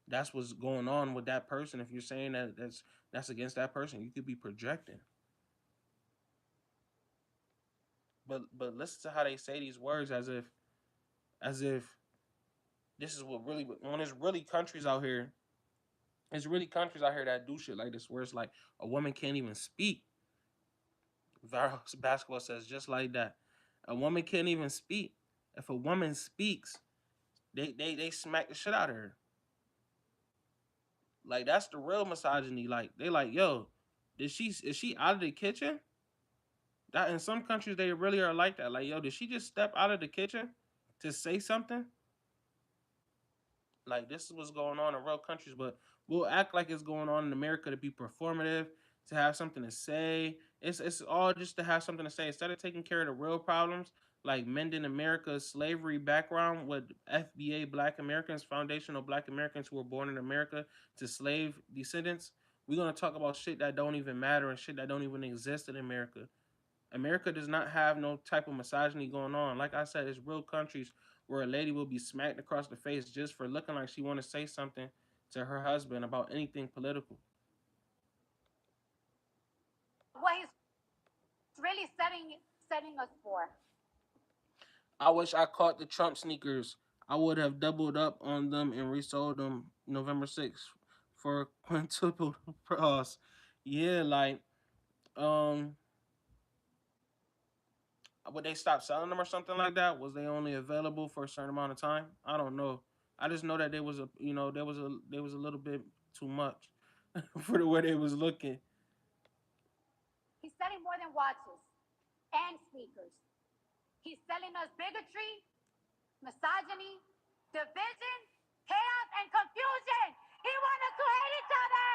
that's what's going on with that person. If you're saying that that's against that person, you could be projecting. But listen to how they say these words as if this is what really when there's really countries out here. There's really countries out here that do shit like this where it's like a woman can't even speak. Basketball says just like that. A woman can't even speak. If a woman speaks, they smack the shit out of her. Like that's the real misogyny. Like they like, yo, is she out of the kitchen? That in some countries they really are like that. Like, yo, did she just step out of the kitchen to say something? Like this is what's going on in real countries, but we'll act like it's going on in America to be performative, to have something to say. It's all just to have something to say instead of taking care of the real problems, like mending America's slavery background with FBA Black Americans, foundational Black Americans who were born in America to slave descendants. We're gonna talk about shit that don't even matter and shit that don't even exist in America. America does not have no type of misogyny going on. Like I said, it's real countries where a lady will be smacked across the face just for looking like she want to say something to her husband about anything political. What he's really setting us for. I wish I caught the Trump sneakers. I would have doubled up on them and resold them November 6th for quintuple price. Yeah, like um would they stop selling them or something like that? Was they only available for a certain amount of time? I don't know. I just know that there was a little bit too much for the way they was looking. He's selling more than watches and sneakers. He's selling us bigotry, misogyny, division, chaos and confusion. He wants us to hate each other.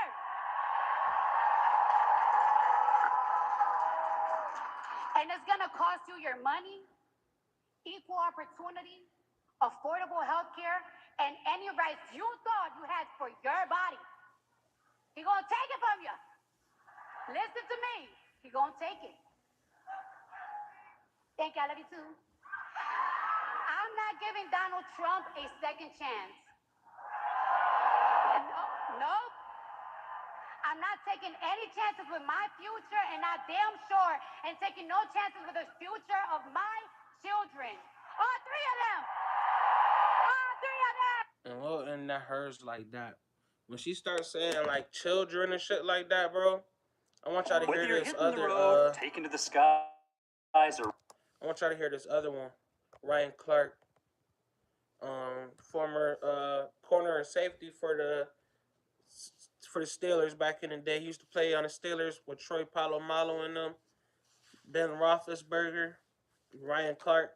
And it's going to cost you your money, equal opportunity, affordable health care, and any rights you thought you had for your body. He going to take it from you. Listen to me. He going to take it. Thank you. I love you too. I'm not giving Donald Trump a second chance. No, nope. I'm not taking any chances with my future, and I damn sure and taking no chances with the future of my children. All three of them. All three of them. And we'll end that hers like that. When she starts saying like children and shit like that, bro, I want y'all to Whether hear you're this hitting the other road, taking to the skies, or I want y'all to hear this other one. Ryan Clark, former corner and safety for the Steelers back in the day. He used to play on the Steelers with Troy Polamalu and them, Ben Roethlisberger, Ryan Clark.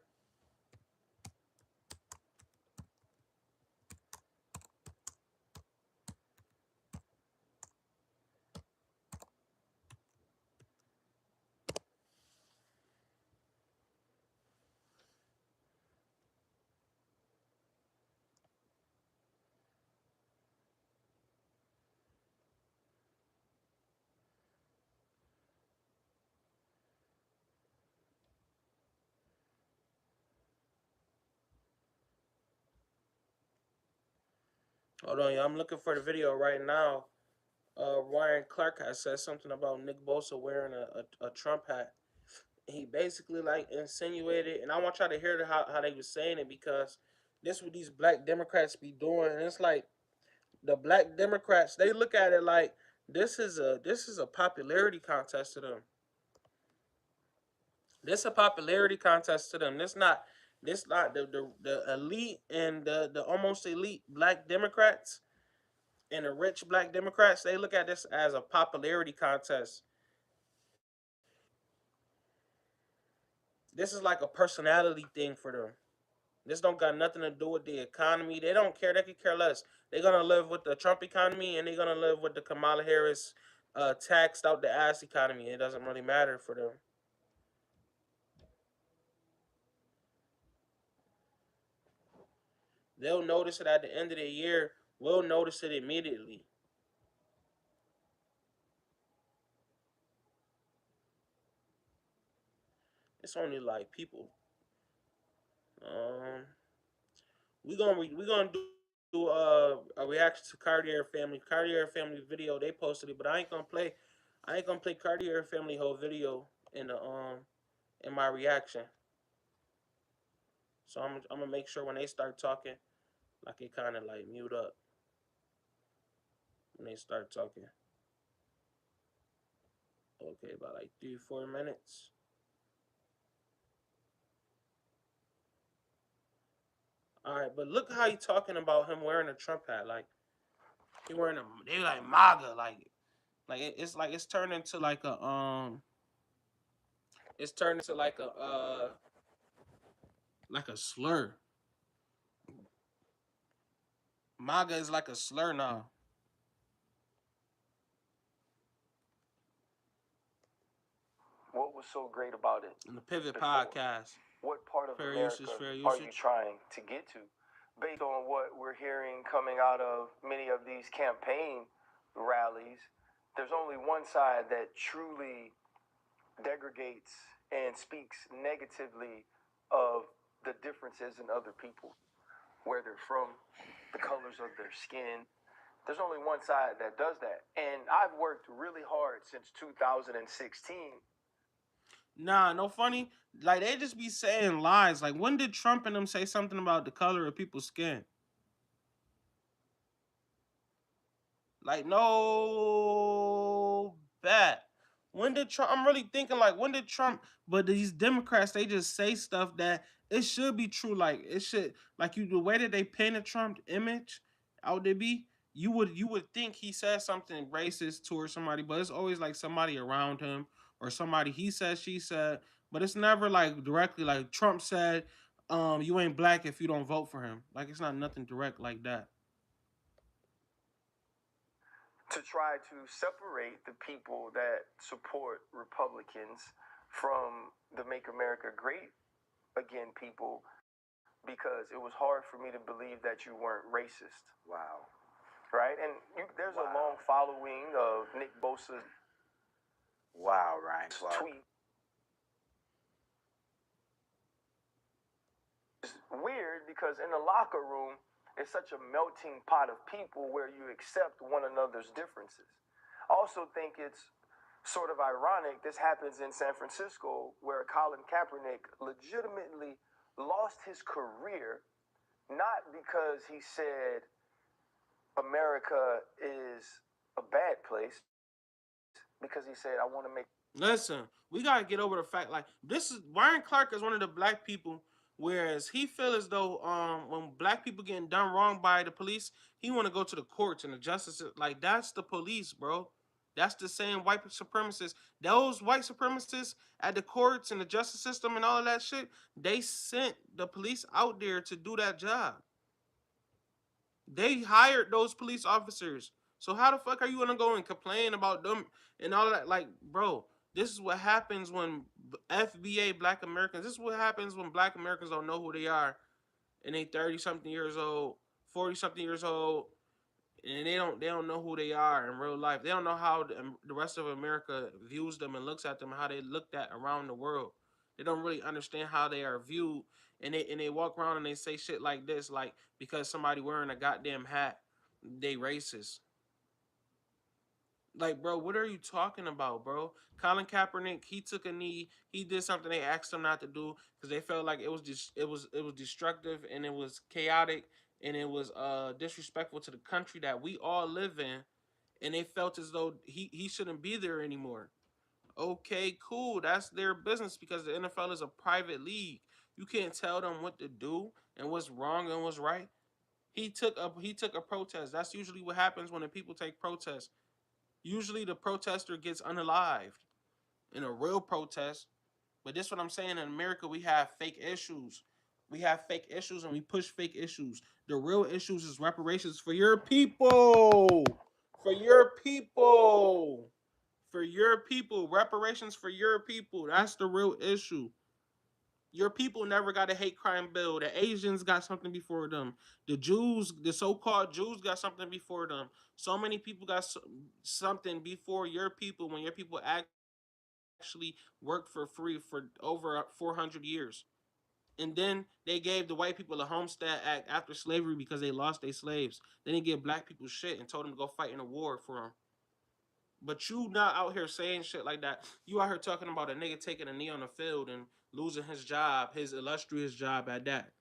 Hold on, y'all. I'm looking for the video right now. Ryan Clark has said something about Nick Bosa wearing a Trump hat. He basically like insinuated, and I want y'all to hear how they was saying it, because this what these black Democrats be doing, and it's like the black Democrats, they look at it like this is a popularity contest to them. This a popularity contest to them. This not the elite and the almost elite black Democrats and the rich black Democrats. They look at this as a popularity contest. This is like a personality thing for them. This don't got nothing to do with the economy. They don't care. They could care less. They're gonna live with the Trump economy, and they're gonna live with the Kamala Harris taxed out the ass economy. It doesn't really matter for them. They'll notice it at the end of the year. We'll notice it immediately. It's only like people. Um, we gonna do a reaction to Cardi family. Cardi family video they posted it, but I ain't gonna play Cardi family whole video in my reaction. So I'm gonna make sure when they start talking, like it kind of like mute up when they start talking. Okay, about like 3 4 minutes. All right, but look how he talking about him wearing a Trump hat. Like he wearing a they like MAGA. It's like it's turned into like a slur. MAGA is like a slur now. what was so great about it? In the Pivot Before. podcast, What part of fair America usage, fair are you usage. trying to get to? Based on what we're hearing coming out of many of these campaign rallies, there's only one side that truly degrades and speaks negatively of the differences in other people, where they're from, the colors of their skin. There's only one side that does that. And I've worked really hard since 2016. Nah, no funny. Like they just be saying lies. Like when did Trump and them say something about the color of people's skin? Like no bet. When did Trump? I'm really thinking like when did Trump? But these Democrats they just say stuff that it should be true. Like it should like you the way that they paint a Trump image out there be. You would think he said something racist towards somebody, but it's always like somebody around him or somebody he said she said, but it's never like directly like Trump said, you ain't black if you don't vote for him. Like it's not nothing direct like that. to try to separate the people that support Republicans from the Make America Great Again people, because it was hard for me to believe that you weren't racist. Wow. Right? And there's a long following of Nick Bosa's Ryan Clark. tweet. It's weird because in the locker room, it's such a melting pot of people where you accept one another's differences. I also think it's sort of ironic. This happens in San Francisco, where Colin Kaepernick legitimately lost his career, not because he said America is a bad place, because he said, I want to make... Listen, we gotta get over the fact, like, this is Ryan Clark is one of the black people, whereas he feel as though when black people getting done wrong by the police, he want to go to the courts and the justice. Like, that's the police, bro. That's the same white supremacists. Those white supremacists at the courts and the justice system and all of that shit, they sent the police out there to do that job. They hired those police officers. So how the fuck are you gonna go and complain about them and all of that? Like, bro, this is what happens when FBA Black Americans. This is what happens when Black Americans don't know who they are, and they 30-something years old, 40-something years old, and they don't know who they are in real life. They don't know how the rest of America views them and looks at them, and how they looked at around the world. They don't really understand how they are viewed, and they walk around and they say shit like this, like, because somebody wearing a goddamn hat, they racist. Like, bro, what are you talking about, bro? Colin Kaepernick, he took a knee. He did something they asked him not to do because they felt like it was just it was destructive, and it was chaotic, and it was disrespectful to the country that we all live in, and they felt as though he shouldn't be there anymore. Okay, cool. That's their business because the NFL is a private league. You can't tell them what to do and what's wrong and what's right. He took a protest. That's usually what happens when the people take protests. Usually the protester gets unalived in a real protest. But this is what I'm saying. In America, we have fake issues. We have fake issues and we push fake issues. The real issues is reparations for your people. For your people. For your people. Reparations for your people. That's the real issue. Your people never got a hate crime bill. The Asians got something before them. The Jews, the so-called Jews, got something before them. So many people got something before your people when your people actually worked for free for over 400 years. And then they gave the white people the Homestead Act after slavery because they lost their slaves. Then they gave black people shit and told them to go fight in a war for them. But you not out here saying shit like that. You out here talking about a nigga taking a knee on the field and losing his job, his illustrious job at that.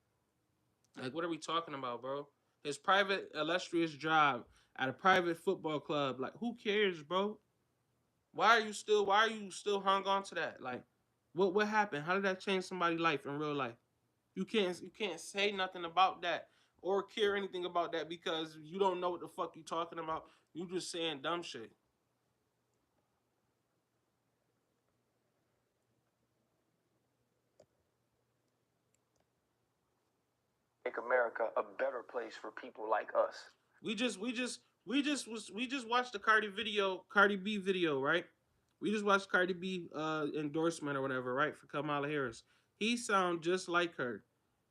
Like, what are we talking about, bro? His private illustrious job at a private football club. Like, who cares, bro? Why are you still hung on to that? Like, what happened? How did that change somebody's life in real life? You can't say nothing about that or care anything about that because you don't know what the fuck you talking about. You just saying dumb shit. Make America a better place for people like us. We just watched the Cardi B video, right? We just watched Cardi B endorsement or whatever, right, for Kamala Harris. He sound just like her.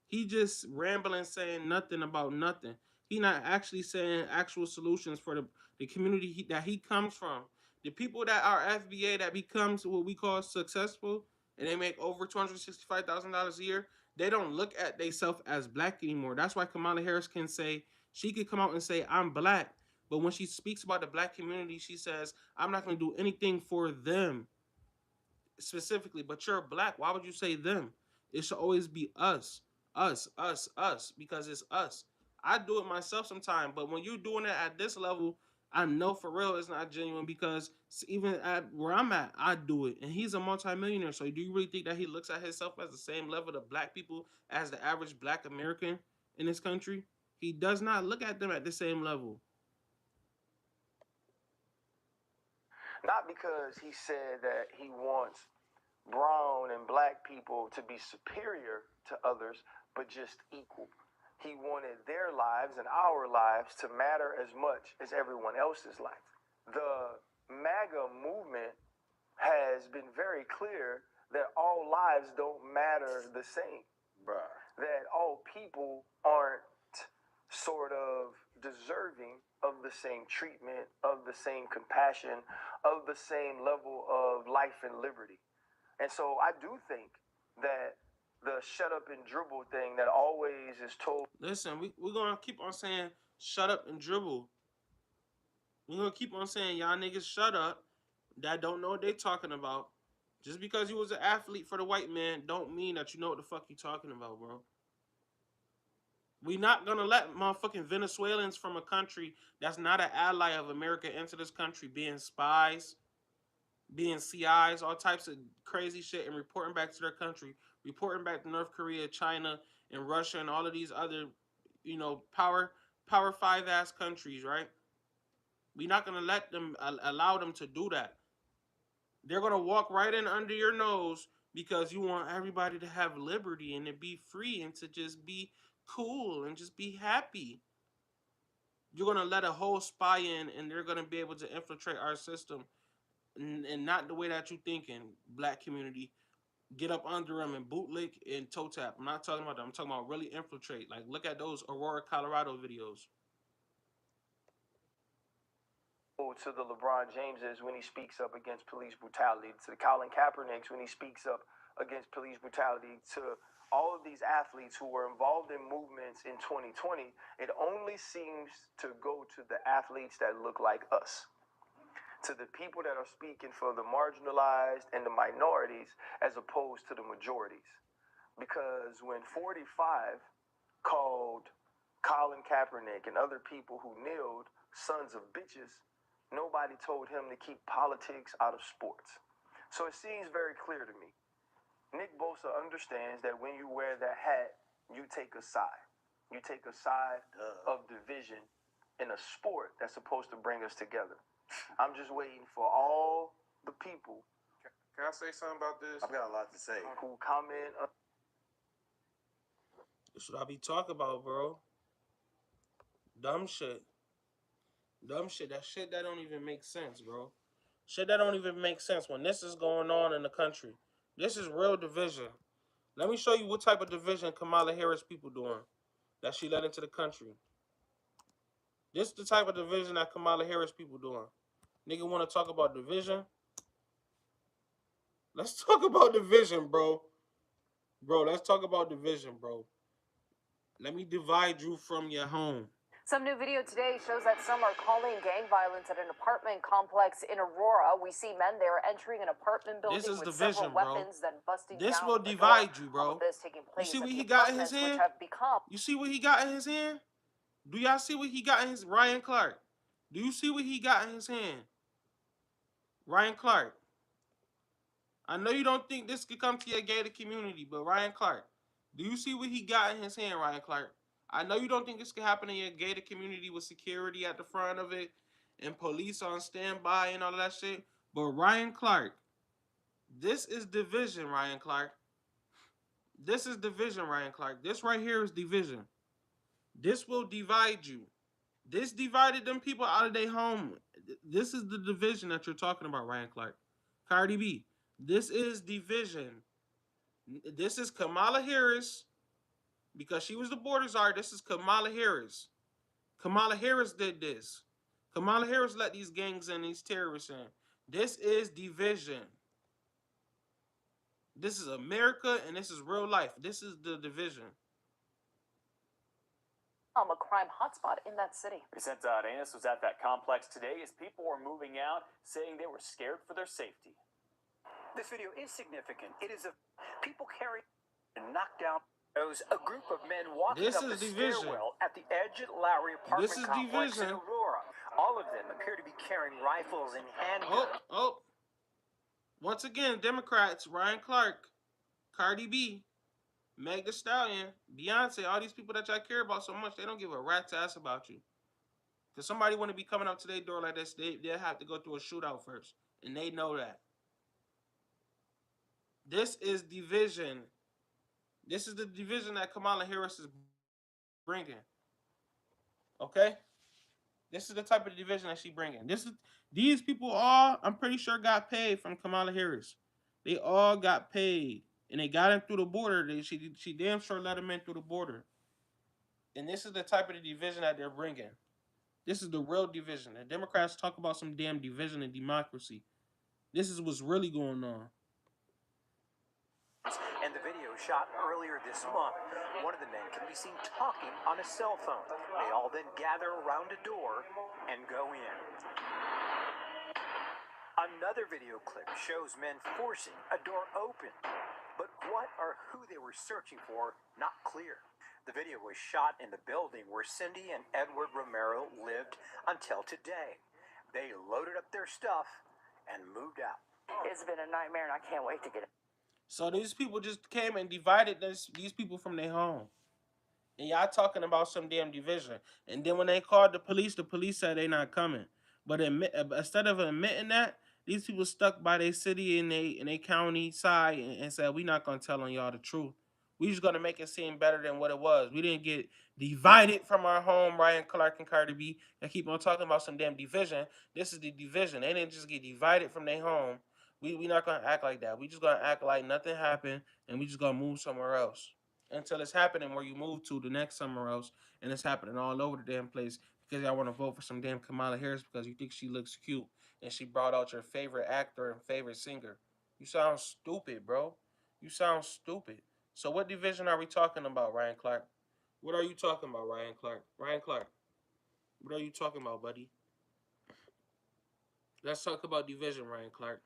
He just rambling saying nothing about nothing. He not actually saying actual solutions for the community that he comes from. The people that are FBA that becomes what we call successful and they make over $265,000 a year, they don't look at themselves as black anymore. That's why Kamala Harris can say, she could come out and say, I'm black. But when she speaks about the black community, she says, I'm not going to do anything for them specifically, but you're black. Why would you say them? It should always be us, us, because it's us. I do it myself sometimes, but when you're doing it at this level, I know for real it's not genuine because even at where I'm at, I do it. And he's a multimillionaire. So do you really think that he looks at himself as the same level of black people as the average black American in this country? He does not look at them at the same level. Not because he said that he wants brown and black people to be superior to others, but just equal. He wanted their lives and our lives to matter as much as everyone else's life. the MAGA movement has been very clear that all lives don't matter the same. Bruh. That all people aren't sort of deserving of the same treatment, of the same compassion, of the same level of life and liberty. And so I do think that the shut up and dribble thing that always is told. Listen, we're going to keep on saying shut up and dribble. We're going to keep on saying y'all niggas shut up that don't know what they talking about. Just because you was an athlete for the white man don't mean that you know what the fuck you talking about, bro. We not gonna let motherfucking Venezuelans from a country that's not an ally of America enter this country being spies, being CIs, all types of crazy shit, and reporting back to their country, reporting back to North Korea, China, and Russia, and all of these other, power five ass countries, right? We not gonna let them allow them to do that. They're gonna walk right in under your nose because you want everybody to have liberty and to be free and to just be cool and just be happy. You're gonna let a whole spy in, and they're gonna be able to infiltrate our system, and not the way that you thinking. Black community, get up under them and bootlick and toe tap. I'm not talking about that. I'm talking about really infiltrate. Like, look at those Aurora, Colorado videos. To the LeBron Jameses when he speaks up against police brutality, to the Colin Kaepernicks when he speaks up against police brutality, to all of these athletes who were involved in movements in 2020, it only seems to go to the athletes that look like us, to the people that are speaking for the marginalized and the minorities as opposed to the majorities. Because when 45 called Colin Kaepernick and other people who kneeled sons of bitches, nobody told him to keep politics out of sports. So it seems very clear to me. Nick Bosa understands that when you wear that hat, you take a side. You take a side of division in a sport that's supposed to bring us together. I'm just waiting for all the people. Can I say something about this? I've got a lot to say. Who comment. That's what I be talking about, bro. Dumb shit. Dumb shit. That shit that don't even make sense, bro. Shit that don't even make sense when this is going on in the country. This is real division. Let me show you what type of division Kamala Harris people doing that she led into the country. This is the type of division that Kamala Harris people doing. Nigga want to talk about division? Let's talk about division, bro. Bro, let's talk about division, bro. Let me divide you from your home. Some new video today shows that some are calling gang violence at an apartment complex in Aurora. We see men there entering an apartment building This is with division, several bro. weapons, then busting This down will the divide door. you, bro. All of this taking You place see what at he the got in his apartments, which hand? have become. You see what he got in his hand? Do y'all see what he got in his Ryan Clark? Do you see what he got in his hand? Ryan Clark. I know you don't think this could come to your gated community, but Ryan Clark, do you see what he got in his hand, Ryan Clark? I know you don't think this could happen in your gated community with security at the front of it and police on standby and all of that shit. But Ryan Clark, this is division, Ryan Clark. This is division, Ryan Clark. This right here is division. This will divide you. This divided them people out of their home. This is the division that you're talking about, Ryan Clark. Cardi B. This is division. This is Kamala Harris, because she was the border czar. This is Kamala Harris. Kamala Harris did this. Kamala Harris let these gangs and these terrorists in. This is division. This is America, and this is real life. This is the division. A crime hotspot in that city. Vicente Arenas was at that complex today as people were moving out, saying they were scared for their safety. This video is significant. It is of people carrying and knocked down a group of men walking This up is the division. stairwell at the Edge Lowry apartment This is complex division. in Aurora. All of them appear to be carrying rifles and handguns. Once again, Democrats, Ryan Clark, Cardi B, Meg Thee Stallion, Beyonce, all these people that y'all care about so much, they don't give a rat's ass about you. Because somebody want to be coming up to their door like this, they'll have to go through a shootout first. And they know that. This is division. This is the division that Kamala Harris is bringing. Okay? This is the type of division that she bringing. These people all, I'm pretty sure, got paid from Kamala Harris. They all got paid, and they got in through the border. She damn sure let them in through the border. And this is the type of the division that they're bringing. This is the real division. The Democrats talk about some damn division and democracy. This is what's really going on. And the video shot earlier this month, one of the men can be seen talking on a cell phone. They all then gather around a door and go in. Another video clip shows men forcing a door open. But what or who they were searching for, not clear. The video was shot in the building where Cindy and Edward Romero lived until today. They loaded up their stuff and moved out. It's been a nightmare, and I can't wait to get it. So these people just came and divided these people from their home. And y'all talking about some damn division. And then when they called the police said they not coming. But instead of admitting that, these people stuck by their city and they county side and said, we not going to tell on y'all the truth. We just going to make it seem better than what it was. We didn't get divided from our home, Ryan Clark and Cardi B. They keep on talking about some damn division. This is the division. They didn't just get divided from their home. We not going to act like that. We just going to act like nothing happened and we just going to move somewhere else. Until it's happening where you move to the next somewhere else, and it's happening all over the damn place because y'all want to vote for some damn Kamala Harris because you think she looks cute and she brought out your favorite actor and favorite singer. You sound stupid, bro. You sound stupid. So what division are we talking about, Ryan Clark? What are you talking about, Ryan Clark? Ryan Clark, what are you talking about, buddy? Let's talk about division, Ryan Clark.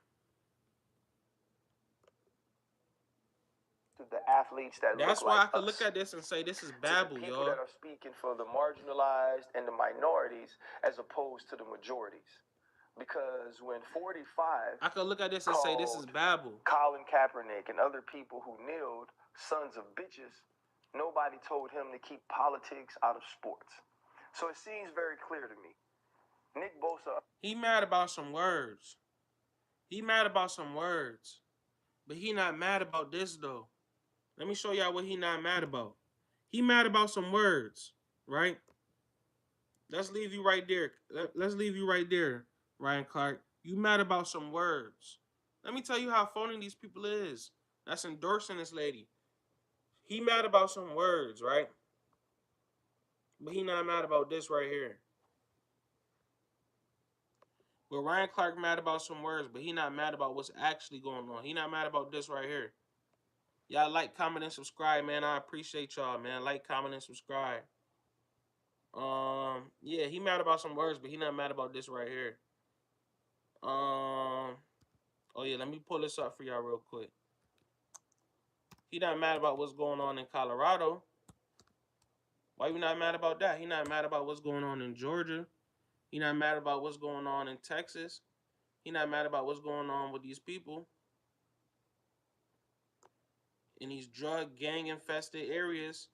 To the athletes that That's look why like I could us, look at this and say this is to the babble, people y'all. that are speaking for the marginalized and the minorities as opposed to the majorities. Because when 45 I could look at this and say this is babble. Colin Kaepernick and other people who kneeled, sons of bitches, nobody told him to keep politics out of sports. So it seems very clear to me. Nick Bosa. He mad about some words. He mad about some words. But he not mad about this though. Let me show y'all what he not mad about. He mad about some words, right? Let's leave you right there. Let's leave you right there, Ryan Clark. You mad about some words. Let me tell you how phony these people is. That's endorsing this lady. He mad about some words, right? But he not mad about this right here. But Ryan Clark mad about some words, but he not mad about what's actually going on. He not mad about this right here. Y'all like, comment, and subscribe, man. I appreciate y'all, man. Like, comment, and subscribe. Yeah, he mad about some words, but he not mad about this right here. Oh yeah, let me pull this up for y'all real quick. He not mad about what's going on in Colorado. Why you not mad about that? He not mad about what's going on in Georgia. He not mad about what's going on in Texas. He not mad about what's going on with these people in these drug gang infested areas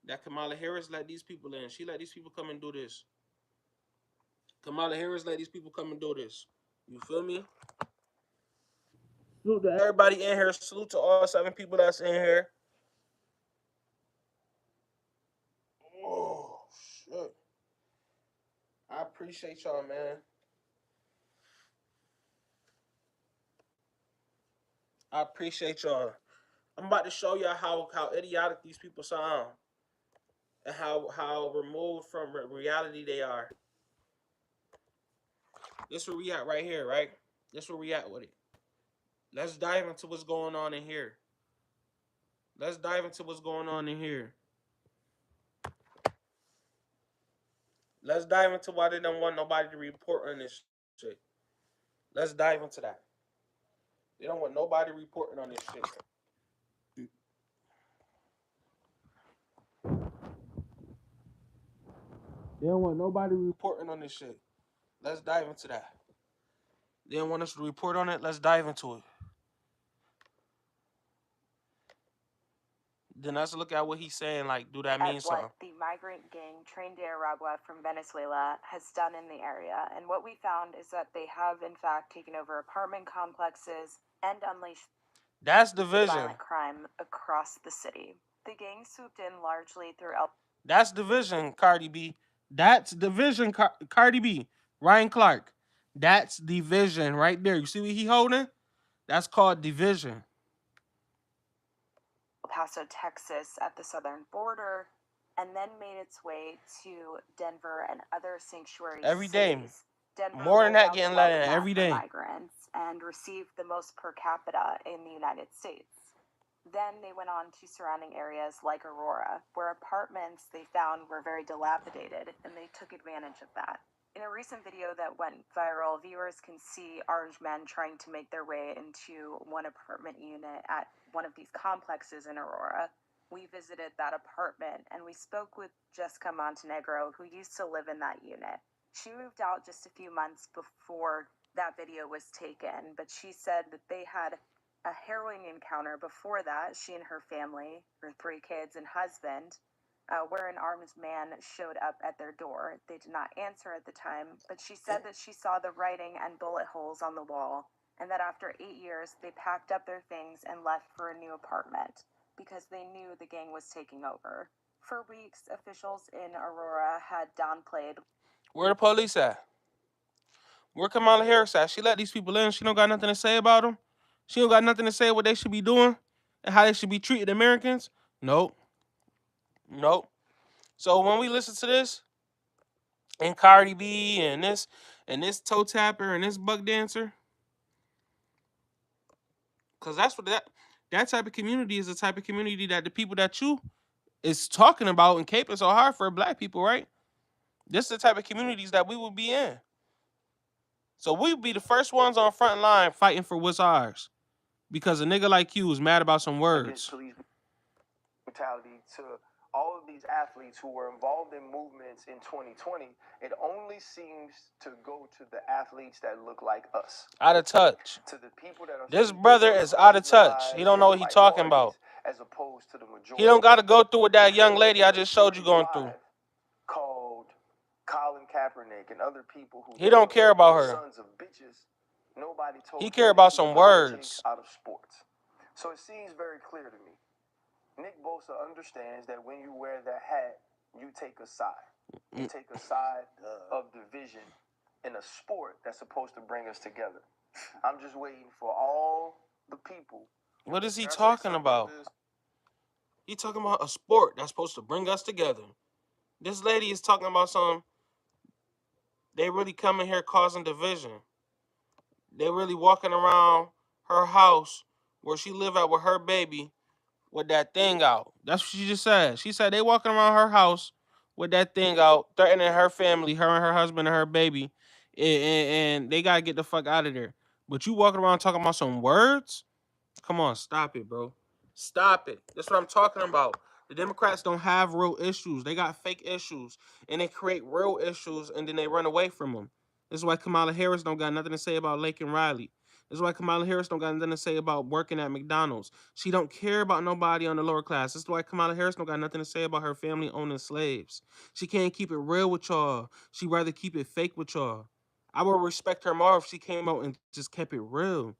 that Kamala Harris let these people in. She let these people come and do this. Kamala Harris let these people come and do this. You feel me? Salute to everybody in here. Salute to all 7 people that's in here. Oh, shit. I appreciate y'all, man. I appreciate y'all. I'm about to show y'all how idiotic these people sound. And how removed from reality they are. This where we at right here, right? This where we at with it. Let's dive into what's going on in here. Let's dive into what's going on in here. Let's dive into why they don't want nobody to report on this shit. Let's dive into that. They don't want nobody reporting on this shit. They don't want nobody reporting on this shit. Let's dive into that. They don't want us to report on it. Let's dive into it. Then let's look at what he's saying. Like, do that mean something? What the migrant gang trained de Aragua from Venezuela has done in the area. And what we found is that they have, in fact, taken over apartment complexes and unleashed That's division. violent crime across the city. The gang swooped in largely through That's division, Cardi B. That's division. Cardi B, Ryan Clark. That's division right there. You see what he holding? That's called division. El Paso, Texas, at the southern border, and then made its way to Denver and other sanctuary Every day. cities. Denver More than rolled that out getting the let welcome in mat every for day. migrants and received the most per capita in the United States. Then they went on to surrounding areas like Aurora, where apartments they found were very dilapidated, and they took advantage of that. In a recent video that went viral, viewers can see orange men trying to make their way into one apartment unit at one of these complexes in Aurora. We visited that apartment and we spoke with Jessica Montenegro, who used to live in that unit. She moved out just a few months before that video was taken, but she said that they had a harrowing encounter before that, she and her family, her 3 kids and husband, where an armed man showed up at their door. They did not answer at the time, but she said that she saw the writing and bullet holes on the wall, and that after 8 years, they packed up their things and left for a new apartment because they knew the gang was taking over. For weeks, officials in Aurora had downplayed. Where the police at? Where Kamala Harris at? She let these people in. She don't got nothing to say about them. She don't got nothing to say what they should be doing and how they should be treating Americans. Nope. Nope. So when we listen to this, and Cardi B and this toe tapper and this buck dancer, because that's what that type of community is, the type of community that the people that you is talking about and caping so hard for black people, right? This is the type of communities that we would be in. So we would be the first ones on front line fighting for what's ours. Because a nigga like you is mad about some words. Police brutality to all of these athletes who were involved in movements in 2020, it only seems to go to the athletes that look like us. Out of touch. To the people that are this brother is out of touch. He don't know what he talking about. As opposed to the majority. He don't got to go through what that young lady I just showed you going through. Called Colin Kaepernick and other people who he don't care about her. Sons of bitches. Nobody told he care about some words out of sports. So it seems very clear to me. Nick Bosa understands that when you wear that hat, you take a side. You take a side of division in a sport that's supposed to bring us together. I'm just waiting for all the people. What is he talking about? He talking about a sport that's supposed to bring us together. This lady is talking about something. They really coming here causing division. They really walking around her house where she live at with her baby with that thing out. That's what she just said. She said they walking around her house with that thing out, threatening her family, her and her husband and her baby, and they gotta get the fuck out of there. But you walking around talking about some words? Come on, stop it, bro. Stop it. That's what I'm talking about. The Democrats don't have real issues. They got fake issues, and they create real issues, and then they run away from them. This is why Kamala Harris don't got nothing to say about Lake and Riley. This is why Kamala Harris don't got nothing to say about working at McDonald's. She don't care about nobody on the lower class. This is why Kamala Harris don't got nothing to say about her family owning slaves. She can't keep it real with y'all. She rather keep it fake with y'all. I would respect her more if she came out and just kept it real.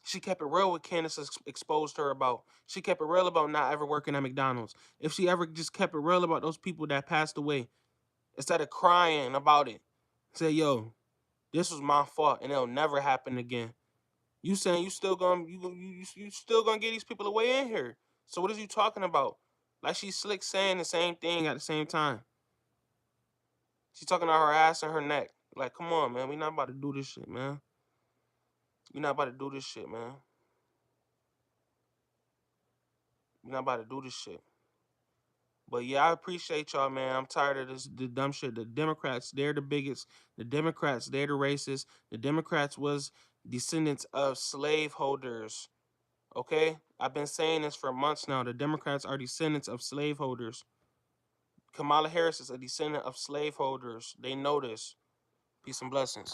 She kept it real with Candace exposed her about. She kept it real about not ever working at McDonald's. If she ever just kept it real about those people that passed away, instead of crying about it, say, yo, this was my fault and it'll never happen again. You saying you still gonna you still gonna get these people away in here. So what is you talking about? Like she's slick saying the same thing at the same time. She's talking about her ass and her neck. Like, come on, man. We not about to do this shit, man. We not about to do this shit, man. We not about to do this shit. But yeah, I appreciate y'all, man. I'm tired of the dumb shit. The Democrats, they're the bigots. The Democrats, they're the racists. The Democrats was descendants of slaveholders. Okay? I've been saying this for months now. The Democrats are descendants of slaveholders. Kamala Harris is a descendant of slaveholders. They know this. Peace and blessings.